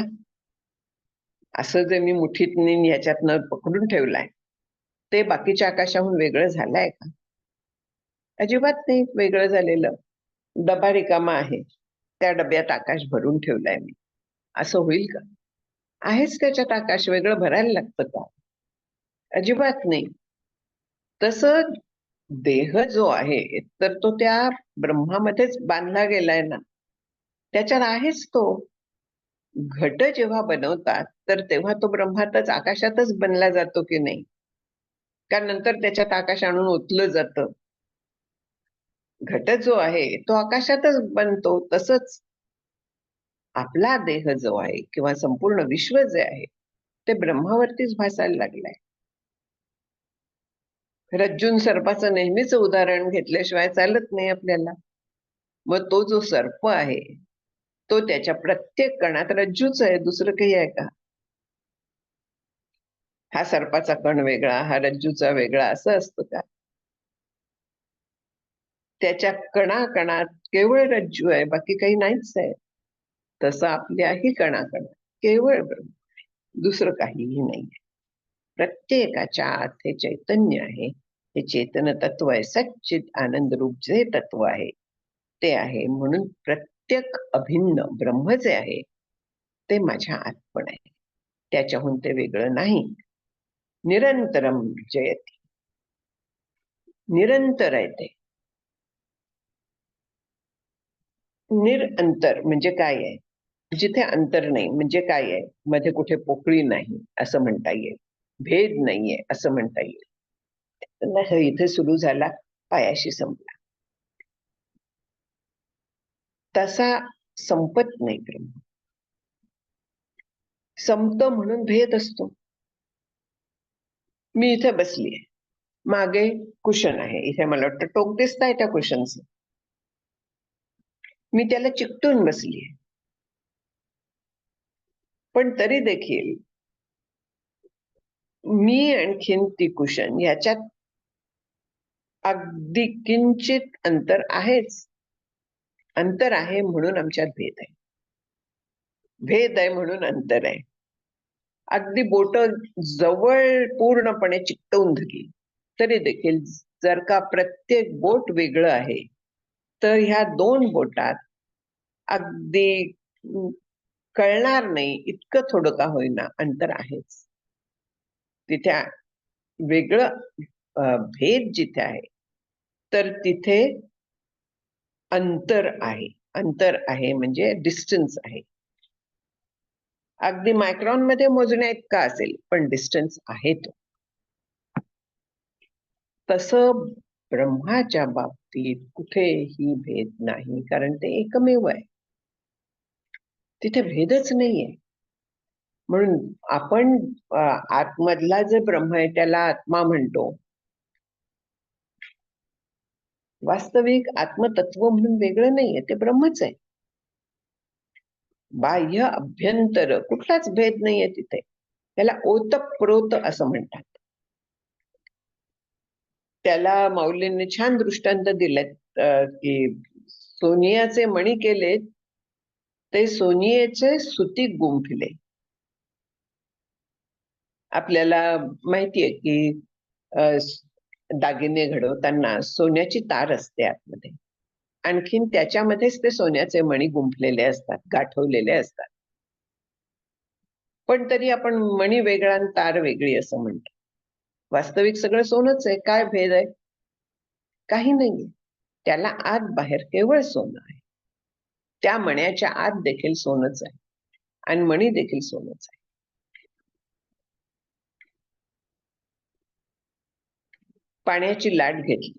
असं जे मी मुठीत ह्याच्यातनं पकडून ठेवलाय ते बाकीच्या आकाशाहून वेगळं झालंय का? अजिबात नाही वेगळं झालेलं. डबा रिकामा आहे, त्या डब्यात आकाश भरून ठेवलाय मी, असं होईल का? आहेच त्याच्यात आकाश, वेगळं भरायला लागतं का? अजिबात नाही. तसं देह जो आहे तर तो त्या ब्रह्मामध्येच बांधला गेलाय ना, त्याच्यात आहेच तो. घट जेव्हा बनवतात तर तेव्हा तो ब्रह्मातच, आकाशातच बनला जातो की नाही? का नंतर त्याच्यात आकाश आणून ओतलं जातं? घट जो आहे तो आकाशातच बनतो. तसंच आपला देह जो आहे किंवा संपूर्ण विश्व जे आहे ते ब्रह्मावरतीच भासायला लागलंय. रज्जून सर्पाचं नेहमीच उदाहरण घेतल्याशिवाय चालत नाही आपल्याला. मग तो जो सर्प आहे तो त्याच्या प्रत्येक कणात रज्जूच आहे, दुसरं काही आहे का? हा सर्पाचा कण वेगळा, हा रज्जूचा वेगळा, असं असतं का? त्याच्या कणाकणात केवळ रज्जू आहे, बाकी काही नाहीच आहे. तसं आपल्याही कणाकणात केवळ ब्रह्म, दुसरं काहीही नाही. प्रत्येकाच्या आत हे चैतन्य आहे, हे चेतन तत्व आहे, सच्चित आनंद रूप जे तत्व आहे ते आहे. म्हणून प्रत्येक अभिन्न ब्रह्म जे आहे ते माझ्या आत पण आहे, त्याच्याहून ते वेगळं नाही. निरंतरम जयती, निरंतर आहे ते. निरंतर म्हणजे काय आहे? जिथे अंतर नाही म्हणजे काय आहे? मध्ये कुठे पोकळी नाही असं म्हणता येईल, भेद नाहीये असं म्हणता येईल. इथे सुरू झाला, पायाशी संपला, तसा संपत नाही ब्रह्म. संपत म्हणून भेद असतो. मी इथे बसलीये, मागे कुशन आहे, इथे मला वाटतं टोक दिसतंय त्या कुशनचं, मी त्याला चिकटून बसलीये. पण तरी देखील मी आणखीन ती कुशन ह्याच्यात अगदी किंचित अंतर आहेच. अंतर आहे म्हणून आमच्यात भेद आहे, भेद आहे म्हणून अंतर आहे. अगदी बोट जवळ पूर्णपणे चिकटवून धरली तरी देखील जर का प्रत्येक बोट वेगळं आहे तर ह्या दोन बोटात अगदी कळणार नाही इतकं थोडं का होईना अंतर आहेच. तिथे वेगळं भेद जिथे आहे तर तिथे अंतर आहे. अंतर आहे म्हणजे डिस्टन्स आहे. अगदी मायक्रॉन मध्ये मोजण्या इतका असेल पण डिस्टन्स आहे तो. तसं ब्रह्माच्या बाबतीत कुठेही भेद नाही, कारण ते एकमेव आहे, तिथे भेदच नाहीये. म्हणून आपण आतमधला जे ब्रह्म आहे त्याला आत्मा म्हणतो. वास्तविक आत्मतत्व म्हणून वेगळं नाहीये, ते ब्रह्मच आहे. बाह्य अभ्यंतर कुठलाच भेद नाहीये तिथे. त्याला ओतप्रोत असं म्हणतात. त्याला माऊलींनी छान दृष्टांत दिलेत की सोनियाचे मणी केलेत ते सोनियेचे सुती गुंफले. आपल्याला माहितीये की दागिने घडवताना सोन्याची तार असते आतमध्ये, आणखीन त्याच्यामध्येच ते सोन्याचे मणी गुंफलेले असतात, गाठवलेले असतात. पण तरी आपण मणी वेगळा आणि तार वेगळी असं म्हणतो. वास्तविक सगळं सोनंच आहे. काय भेद आहे? काही नाहीये. त्याला आत बाहेर केवळ सोनं आहे. त्या मण्याच्या आत देखील सोनंच आहे आणि मणी देखील सोनंच आहे. पाण्याची लाट घेतली,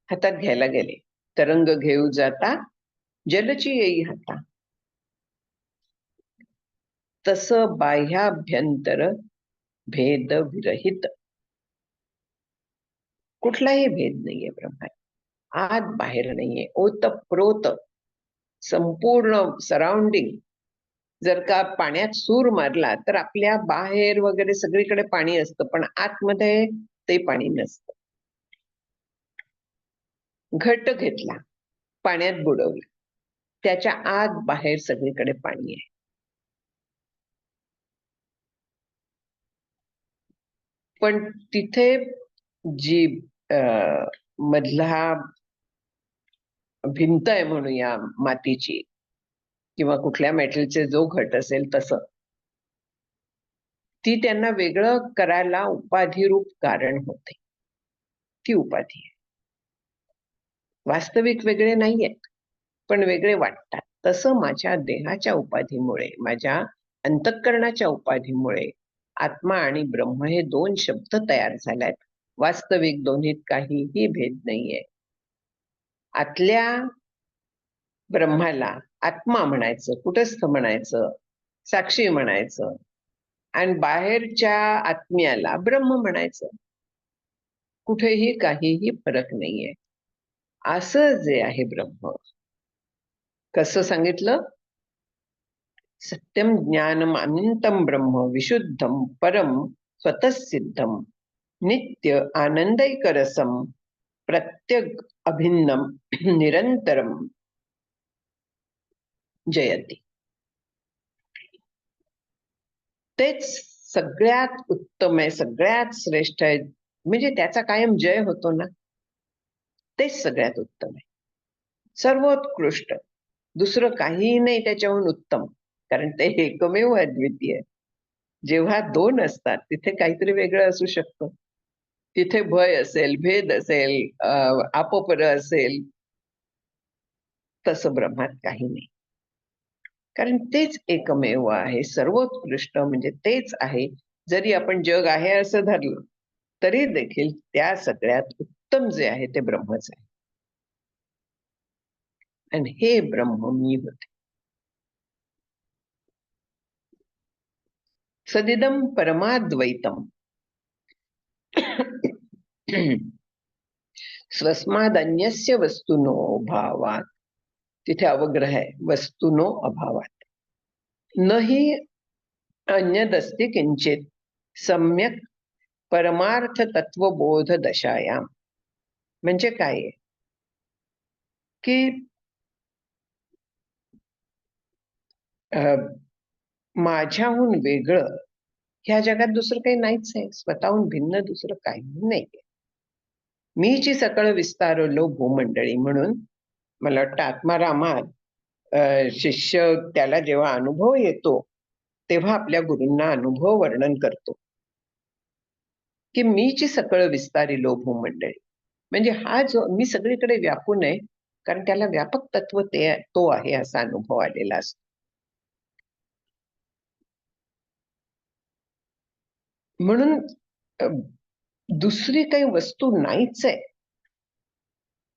हातात घ्यायला गेले, तरंग घेऊ जाता जलची येई हाता. तसं बाह्याभ्यंतर भेद विरहित, कुठलाही भेद नाहीये ब्रह्मात. आत बाहेर नाहीये, ओतप्रोत संपूर्ण सराउंडिंग. जर का पाण्यात सूर मारला तर आपल्या बाहेर वगैरे सगळीकडे पाणी असतं, पण आतमध्ये ते पाणी नसतं. घट घेतला, पाण्यात बुडवला, त्याच्या आत बाहेर सगळीकडे पाणी आहे. पण तिथे जी मधला भिंत आहे म्हणूया मातीची किंवा कुठल्या मेटलचे जो घट असेल तसं, ती त्यांना वेगळं करायला उपाधिरूप कारण होते. ती उपाधी आहे. वास्तविक वेगळे नाहीयेत, पण वेगळे वाटतात. तसं माझ्या देहाच्या उपाधीमुळे, माझ्या अंतःकरणाच्या उपाधीमुळे आत्मा आणि ब्रह्म हे दोन शब्द तयार झालेत. वास्तविक दोन्हीत काहीही भेद नाहीये. आतल्या ब्रह्माला आत्मा म्हणायचं, कुटस्थ म्हणायचं, साक्षी म्हणायचं आणि बाहेरच्या आत्म्याला ब्रह्म म्हणायचं. कुठेही काहीही फरक नाहीये. असं जे आहे ब्रह्म, कसं सांगितलं? सत्यम ज्ञानम अनंतम ब्रह्म विशुद्धम परम स्वतःसिद्धम नित्य आनंदैकरसम प्रत्यग अभिन्नम निरंतरम जयती. तेच सगळ्यात उत्तम आहे, सगळ्यात श्रेष्ठ आहे, म्हणजे त्याचा कायम जय होतो ना. तेच सगळ्यात उत्तम आहे, सर्वोत्कृष्ट. दुसरं काहीही नाही त्याच्याहून उत्तम, कारण ते एकमेव अद्वितीय आहे. जेव्हा दोन असतात तिथे काहीतरी वेगळं असू शकतं. तिथे भय असेल, भेद असेल, अपपर असेल, तसं ब्रह्मात काही नाही. कारण तेच एकमेव आहे, सर्वोत्कृष्ट म्हणजे तेच आहे. जरी आपण जग आहे असं धरलं तरी देखील त्या सगळ्यात उत्तम जे आहे ते ब्रह्मच आहे. आणि हे ब्रह्म मी होते. सदिदम परमाद्वैतम स्वस्मादन्यस्य वस्तुनो भावात. तिथे अवग्रह आहे, वस्तुनो अभावात. न हि अन्यदस्ति किंचित सम्यक परमार्थ तत्वबोध दशायाम. म्हणजे काय आहे की माझ्याहून वेगळं ह्या जगात दुसरं काही नाहीच आहे. स्वतःहून भिन्न दुसरं काही नाहीये. मीची सकळ विस्तारलो भूमंडळी. म्हणून मला वाटतं आत्मारामात शिष्य त्याला जेव्हा अनुभव येतो तेव्हा आपल्या गुरूंना अनुभव वर्णन करतो की मीची सकळ विस्तारिलो भूमंडळी. म्हणजे हा जो मी सगळीकडे व्यापून आहे, कारण त्याला व्यापक तत्व तो आहे असा अनुभव आलेला असतो. म्हणून दुसरी काही वस्तू नाहीच आहे,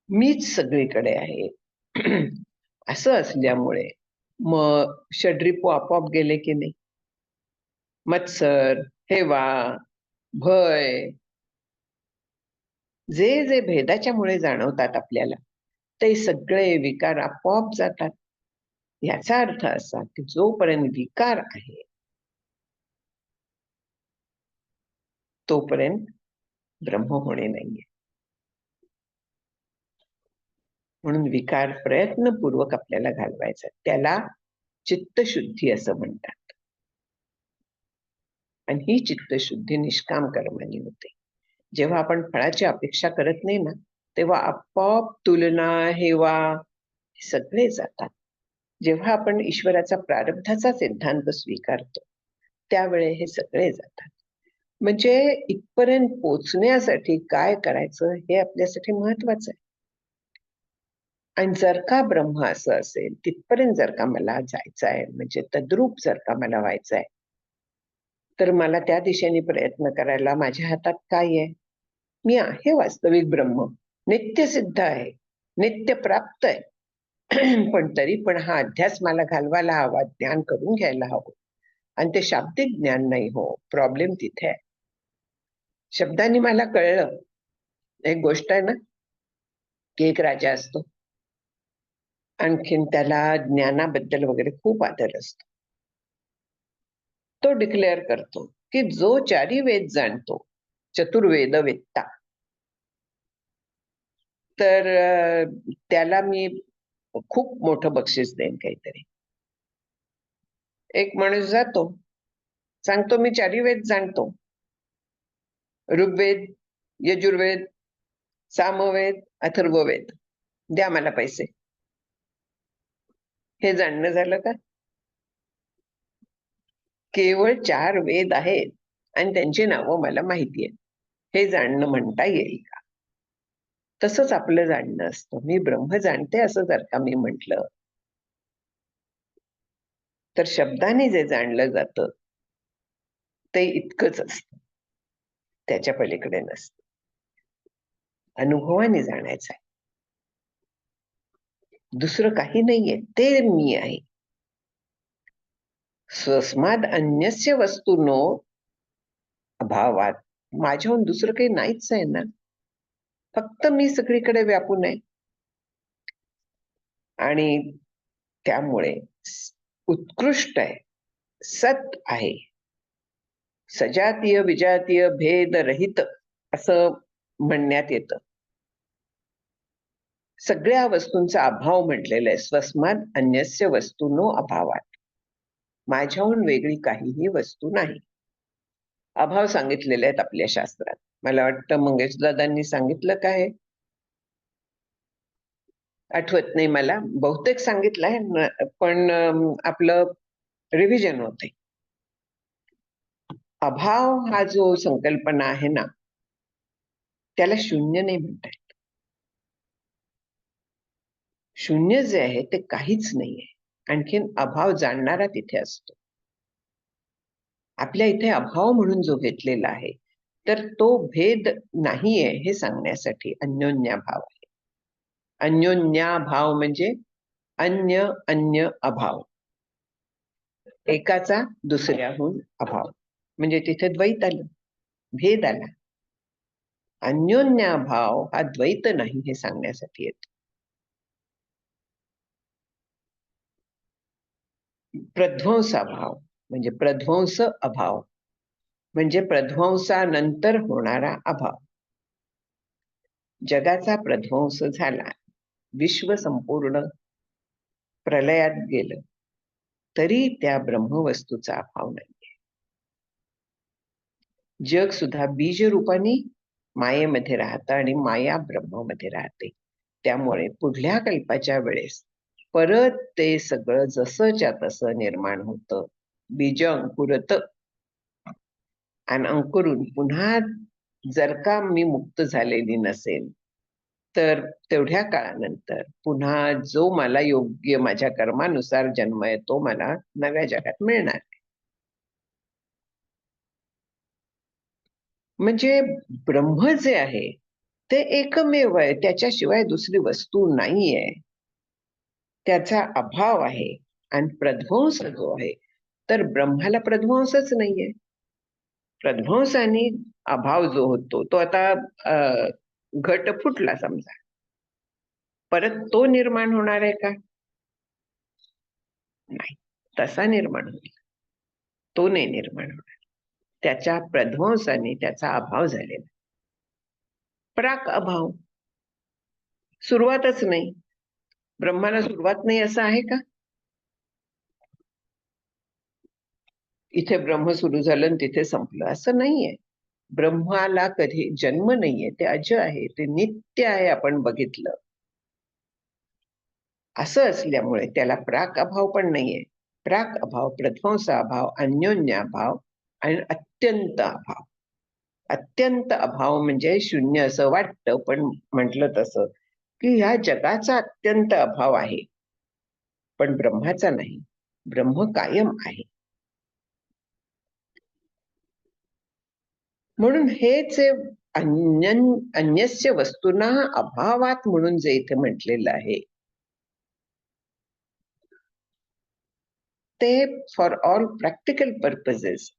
मीच सगळीकडे आहे. असं असल्यामुळे मग षड्रिपू आपोआप गेले की नाही. मत्सर, हेवा, भय, जे जे भेदाच्यामुळे जाणवतात आपल्याला, ते सगळे विकार आपोआप जातात. याचा अर्थ असा की जोपर्यंत विकार आहे तोपर्यंत ब्रह्म होणे नाहीये. म्हणून विकार प्रयत्नपूर्वक आपल्याला घालवायचा, त्याला चित्तशुद्धी असं म्हणतात. आणि ही चित्तशुद्धी निष्काम कर्माने होते. जेव्हा आपण फळाची अपेक्षा करत नाही ना, तेव्हा आपोआप तुलना, हेवा सगळे जातात. जेव्हा आपण ईश्वराचा प्रारब्धाचा सिद्धांत स्वीकारतो, त्यावेळे हे सगळे जातात. म्हणजे इथपर्यंत पोचण्यासाठी काय करायचं हे आपल्यासाठी महत्वाचं आहे. आणि जर का ब्रह्म असं असेल, तिथपर्यंत जर का मला जायचं आहे, म्हणजे तद्रूप जर का मला व्हायचं आहे, तर मला त्या दिशेने प्रयत्न करायला माझ्या हातात काय आहे? मी आहे वास्तविक ब्रह्म, नित्यसिद्ध आहे, नित्य प्राप्त आहे. पण तरी पण हा अध्यास मला घालवायला हवा, ज्ञान करून घ्यायला हवं. आणि ते शाब्दिक ज्ञान नाही हो, प्रॉब्लेम तिथे आहे. शब्दांनी मला कळलं. एक गोष्ट आहे ना, की एक राजा असतो, आणखीन त्याला ज्ञानाबद्दल वगैरे खूप आदर असतो. तो डिक्लेअर करतो की जो चारी वेद जाणतो, चतुर्वेद वेत्ता, तर त्याला मी खूप मोठं बक्षीस देईन काहीतरी. एक माणूस जातो, सांगतो मी चारी वेद जाणतो, ऋग्वेद, यजुर्वेद, सामवेद, अथर्ववेद, द्या मला पैसे. हे जाणणं झालं का? केवळ 4 वेद आहेत आणि त्यांची नावं मला माहिती आहेत, हे जाणणं म्हणता येईल का? तसंच आपलं जाणणं असतं. मी ब्रह्म जाणते असं जर का मी म्हटलं, तर शब्दाने जे जाणलं जातं ते इतकंच असतं, त्याच्या पलीकडे नसतं. अनुभवाने जाणायचं आहे. दुसरं काही नाहीये, ते मी आहे. स्वस्माद अन्यस्य वस्तुनो अभावात, माझ्याहून दुसरं काही नाहीच आहे ना, फक्त मी सगळीकडे व्यापून आहे. आणि त्यामुळे उत्कृष्ट आहे, सत आहे, सजातीय विजातीय भेद रहित असं म्हणण्यात येतं. सगळ्या वस्तूंचा अभाव म्हटलेला आहे. स्वस्माद अन्यस्य वस्तुनो अभावात, माझ्याहून वेगळी काहीही वस्तू नाही. अभाव सांगितलेले आहेत आपल्या शास्त्रात. मला वाटतं मंगेशदादांनी सांगितलं काय, आठवत नाही मला, बहुतेक सांगितलंय पण आपलं रिव्हिजन होते. अभाव हा जो संकल्पना आहे ना, त्याला शून्य नाही म्हणता येत. शून्य जे आहे ते काहीच नाहीये. आणखीन अभाव जाणणारा तिथे असतो. आपल्या इथे अभाव म्हणून जो घेतलेला आहे, तर तो भेद नाहीये हे सांगण्यासाठी अन्योन्याभाव आहे. अन्योन्याभाव म्हणजे अन्य अन्य अभाव, एकाचा दुसऱ्याहून अभाव, म्हणजे तिथे द्वैत आलं, भेद आला. अन्योन्याभाव हा द्वैत नाही हे सांगण्यासाठी येतो. प्रध्वंसाभाव म्हणजे प्रध्वंस अभाव, म्हणजे प्रध्वंसानंतर होणारा अभाव. जगाचा प्रध्वंस झाला, विश्व संपूर्ण प्रलयात गेलं, तरी त्या ब्रह्मवस्तूचा अभाव नाहीये. जग सुद्धा बीज रूपाने मायेमध्ये राहतं आणि माया ब्रह्ममध्ये राहते. त्यामुळे पुढल्या कल्पाच्या वेळेस परत ते सगळं जसंच्या तसं निर्माण होतं. बीज अंकुरत आणि अंकुरून पुन्हा जर का मी मुक्त झालेली नसेल, तर तेवढ्या काळानंतर पुन्हा जो मला योग्य माझ्या कर्मानुसार जन्म आहे, तो मला नव्या जगात मिळणार. म्हणजे ब्रह्म जे आहे ते एकमेव आहे, त्याच्याशिवाय दुसरी वस्तू नाहीये. त्याचा अभाव आहे. आणि प्रध्वंस जो आहे, तर ब्रह्माला प्रध्वंसच नाहीये. प्रध्वंस आणि अभाव जो होतो तो आता घट फुटला समजा, परत तो निर्माण होणार आहे का? नाही, तसा निर्माण होईल, तो नाही निर्माण होणार. त्याच्या प्रध्वंसाने त्याचा अभाव झालेला. प्राक अभाव, सुरुवातच नाही. ब्रह्माला सुरुवात नाही असं आहे का? इथे ब्रह्म सुरू झालं आणि तिथे संपलं असं नाहीये. ब्रह्माला कधी जन्म नाहीये, ते अज आहे, ते नित्य आहे. आपण बघितलं. असं असल्यामुळे त्याला प्राक अभाव पण नाहीये. प्राक अभाव, प्रध्वंस अभाव, अन्योन्य अभाव आणि अत्यंत अभाव. अत्यंत अभाव म्हणजे शून्य असं वाटतं, पण म्हटलं तसं की ह्या जगाचा अत्यंत अभाव आहे, पण ब्रह्माचा नाही. ब्रह्म कायम आहे. म्हणून हेच अन्यस्य वस्तुना अभावात म्हणून जे इथे म्हटलेलं आहे, ते फॉर ऑल प्रॅक्टिकल पर्पजेस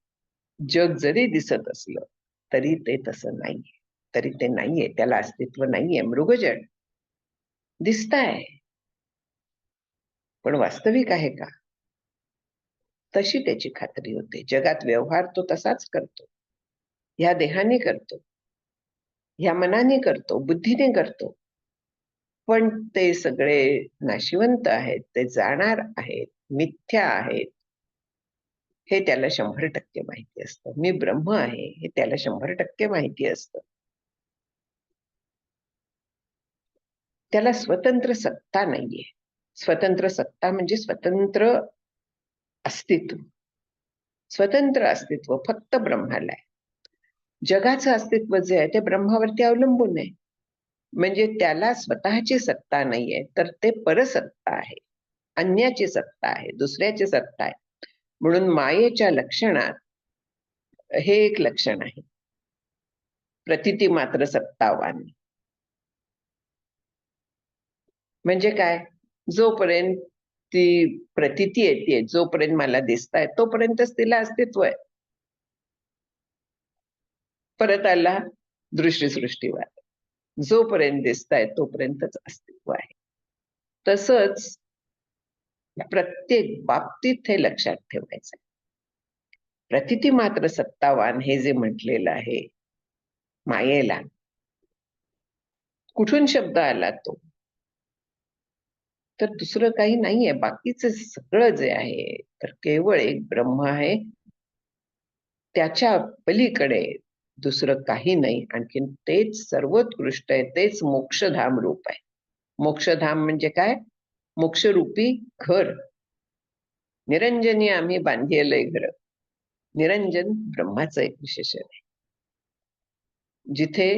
जग जरी दिसत असलं तरी ते तसं नाहीये. तरी ते नाहीये, त्याला अस्तित्व नाहीये. मृगजळ दिसताय, पण वास्तविक आहे का? तशी त्याची खात्री होते. जगात व्यवहार तो तसाच करतो. ह्या देहाने करतो, ह्या मनाने करतो, बुद्धीने करतो. पण ते सगळे नाशिवंत आहेत, ते जाणार आहेत, मिथ्या आहेत, हे त्याला 100% माहिती असतं. मी ब्रह्म आहे हे त्याला 100% माहिती असतं. त्याला स्वतंत्र सत्ता नाहीये. स्वतंत्र सत्ता म्हणजे स्वतंत्र अस्तित्व. स्वतंत्र अस्तित्व फक्त ब्रह्माला आहे. जगाचं अस्तित्व जे आहे ते ब्रह्मावरती अवलंबून आहे. म्हणजे त्याला स्वतःची सत्ता नाहीये, तर ते परसत्ता आहे, अन्याची सत्ता आहे, दुसऱ्याची सत्ता आहे. म्हणून मायेच्या लक्षणात हे एक लक्षण आहे, प्रतीती मात्र सत्तावान. म्हणजे काय? जोपर्यंत ती प्रतीती येते, जोपर्यंत मला दिसताय तोपर्यंतच तिला अस्तित्व आहे. परत आला दृष्टीसृष्टीवाद. जोपर्यंत दिसताय तोपर्यंतच अस्तित्व आहे. तसंच प्रत्येक बाबतीत हे लक्षात ठेवायचं. प्रतीती मात्र सत्तावान हे जे म्हटलेलं आहे मायेला, कुठून शब्द आला तो? तर दुसरं काही नाहीये. बाकीचं सगळं जे आहे तर केवळ एक ब्रह्म आहे. त्याच्या पलीकडे दुसरं काही नाही. आणखीन तेच सर्वोत्कृष्ट आहे, तेच मोक्षधाम रूप आहे. मोक्षधाम म्हणजे काय? मोक्षरूपी घर. निरंजनी आम्ही बांधिलंय घर. निरंजन ब्रह्माचं एक विशेषण आहे. जिथे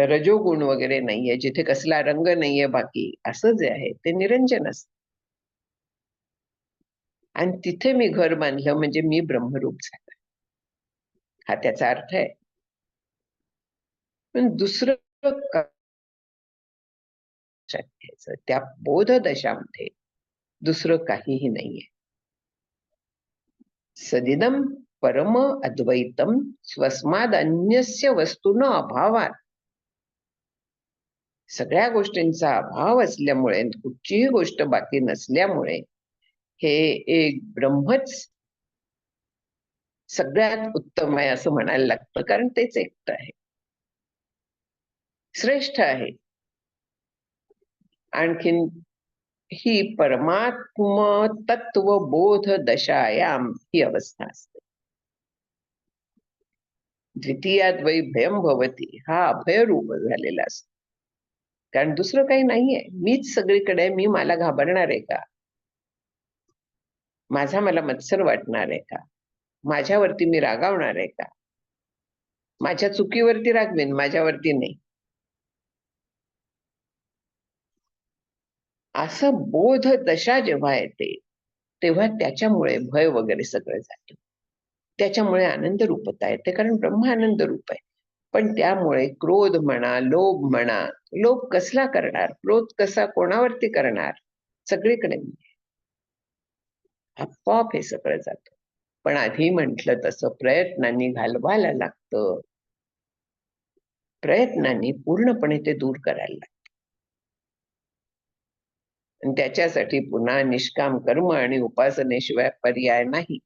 रजोगुण वगैरे नाहीये, जिथे कसला रंग नाहीये, बाकी असं जे आहे ते निरंजन असतं. आणि तिथे मी घर बांधलं म्हणजे मी ब्रह्मरूप झालं, हा त्याचा अर्थ आहे. पण दुसरं लक्षात घ्यायचं, त्या बोध दशामध्ये दुसरं काहीही नाहीये. सदिदम परम अद्वैतम स्वस्माद अन्यस्य वस्तून अभावात. सगळ्या गोष्टींचा अभाव असल्यामुळे, कुठचीही गोष्ट बाकी नसल्यामुळे हे एक ब्रह्मच सगळ्यात उत्तम आहे असं म्हणायला लागतं. कारण तेच एकटं आहे, श्रेष्ठ आहे. आणखीन ही परमात्म तत्व बोध दशायाम ही अवस्था असते. द्वितीयाद्वै भयम भवती हा अभयरूप झालेला असतो. कारण दुसरं काही नाहीये. मीच सगळीकडे आहे. मी मला घाबरणार आहे का? माझा मला मत्सर वाटणार आहे का? माझ्यावरती मी रागावणार आहे का? माझ्या चुकीवरती रागवेन, माझ्यावरती नाही. असं बोध दशा जेव्हा येते तेव्हा त्याच्यामुळे भय वगैरे सगळं जातं. त्याच्यामुळे आनंद रूपता येते, कारण ब्रह्म आनंद रूप आहे. पण त्यामुळे क्रोध म्हणा, लोभ म्हणा, लोभ कसला करणार, क्रोध कसा कोणावरती करणार, सगळीकडे आपोआप हे सगळं जातं. पण आधी म्हटलं तसं प्रयत्नांनी घालवायला लागतं. प्रयत्नांनी पूर्णपणे ते दूर करायला लागतं. आणि त्याच्यासाठी पुन्हा निष्काम कर्म आणि उपासनेशिवाय पर्याय नाही.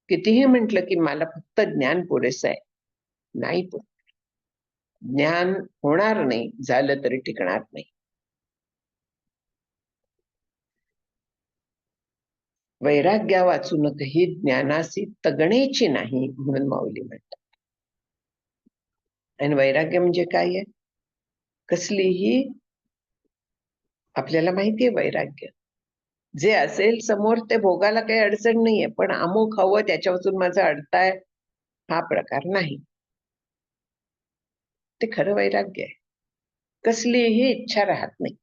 कितीही म्हटलं की मला फक्त ज्ञान पुरेसं आहे, नाही पुरेसं. ज्ञान होणार नाही, झालं तरी टिकणार नाही. वैराग्या वाचूनही ज्ञानासी तगणेची नाही म्हणून माऊली म्हणतात. आणि वैराग्य म्हणजे काय आहे? कसलीही, आपल्याला माहितीये वैराग्य जे असेल समोर ते भोगायला काही अडचण नाहीये, पण अमुक हवं त्याच्यापासून माझं अडताय हा प्रकार नाही. ते खरं वैराग्य आहे. कसलीही इच्छा राहत नाही.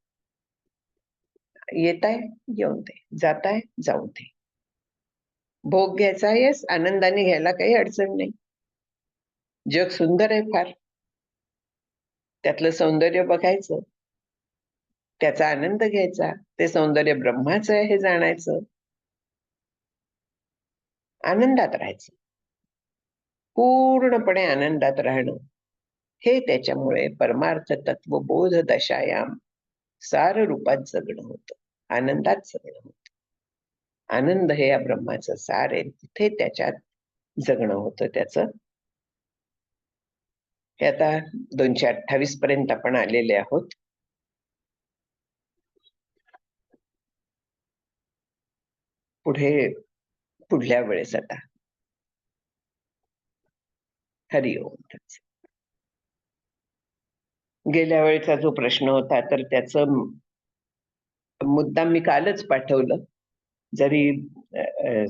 येताय येऊन दे, जाताय जाऊन दे. भोग घ्यायचा आहेस, आनंदाने घ्यायला काही अडचण नाही. जग सुंदर आहे फार. त्यातलं सौंदर्य बघायचं, त्याचा आनंद घ्यायचा, ते सौंदर्य ब्रह्माचं आहे हे जाणायचं, आनंदात राहायचं. पूर्णपणे आनंदात राहणं हे त्याच्यामुळे परमार्थ तत्वबोध दशायाम सार रूपात जगणं होतं, आनंदात जगणं होतं. आनंद हे या ब्रह्माचं सार आहे, तिथे त्याच्यात जगणं होतं त्याचं. हे आता 228 पर्यंत आपण आलेले आहोत. पुढल्या वेळेस आता हरिओम. गेल्या वेळेचा जो प्रश्न होता तर त्याचं मुद्दाम मी कालच पाठवलं, जरी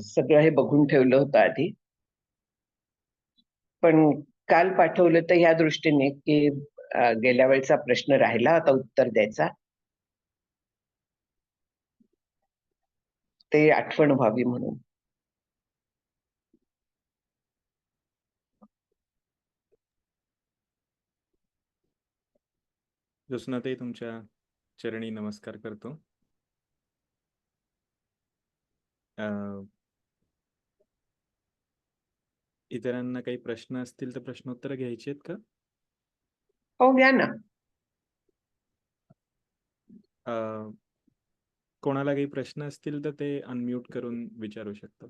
सगळं हे बघून ठेवलं होतं आधी, पण काल पाठवलं तर ह्या दृष्टीने की गेल्या वेळेचा प्रश्न राहिला होता उत्तर द्यायचा, ते आठवण व्हावी म्हणून.
ज्योत्स्नाताई, तुमच्या चरणी नमस्कार करतो. इतरांना काही प्रश्न असतील तर प्रश्नोत्तर घ्यायची आहेत का?
हो, घ्या ना.
कोणाला काही प्रश्न असतील तर ते अनम्यूट करून विचारू शकतात.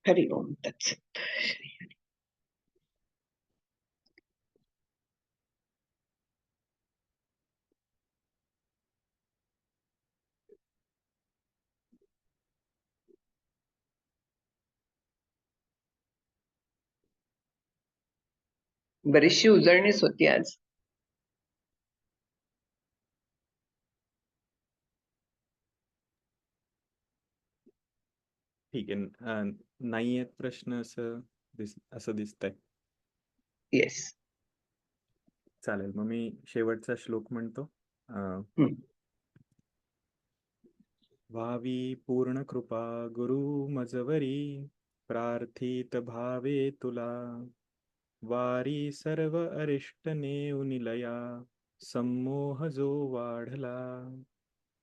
हरिओम तत्सत. बरीचशी उजळणीच होती आज.
ठीक आहे. नाही आहेत प्रश्न असं दिसतंय.
येस.
चालेल, मग मी शेवटचा श्लोक म्हणतो. व्हावी पूर्ण कृपा गुरु मजवरी, प्रार्थित भावे तुला. वारी सर्व अरिष्ट नेऊ निलया, संमोह जो वाढला.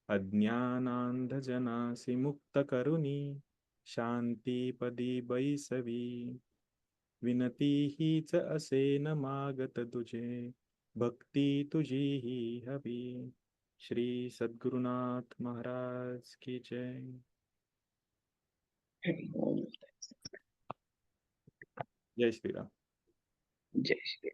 अज्ञानांध जनासी मुक्त करुनी, शांतीपदी बैसवी. विनती हीच असे न मागत तुझे, भक्ती तुझी ही हवी. श्री सद्गुरुनाथ महाराज की जय.
हरिओम.
जय श्रीराम.
जय श्री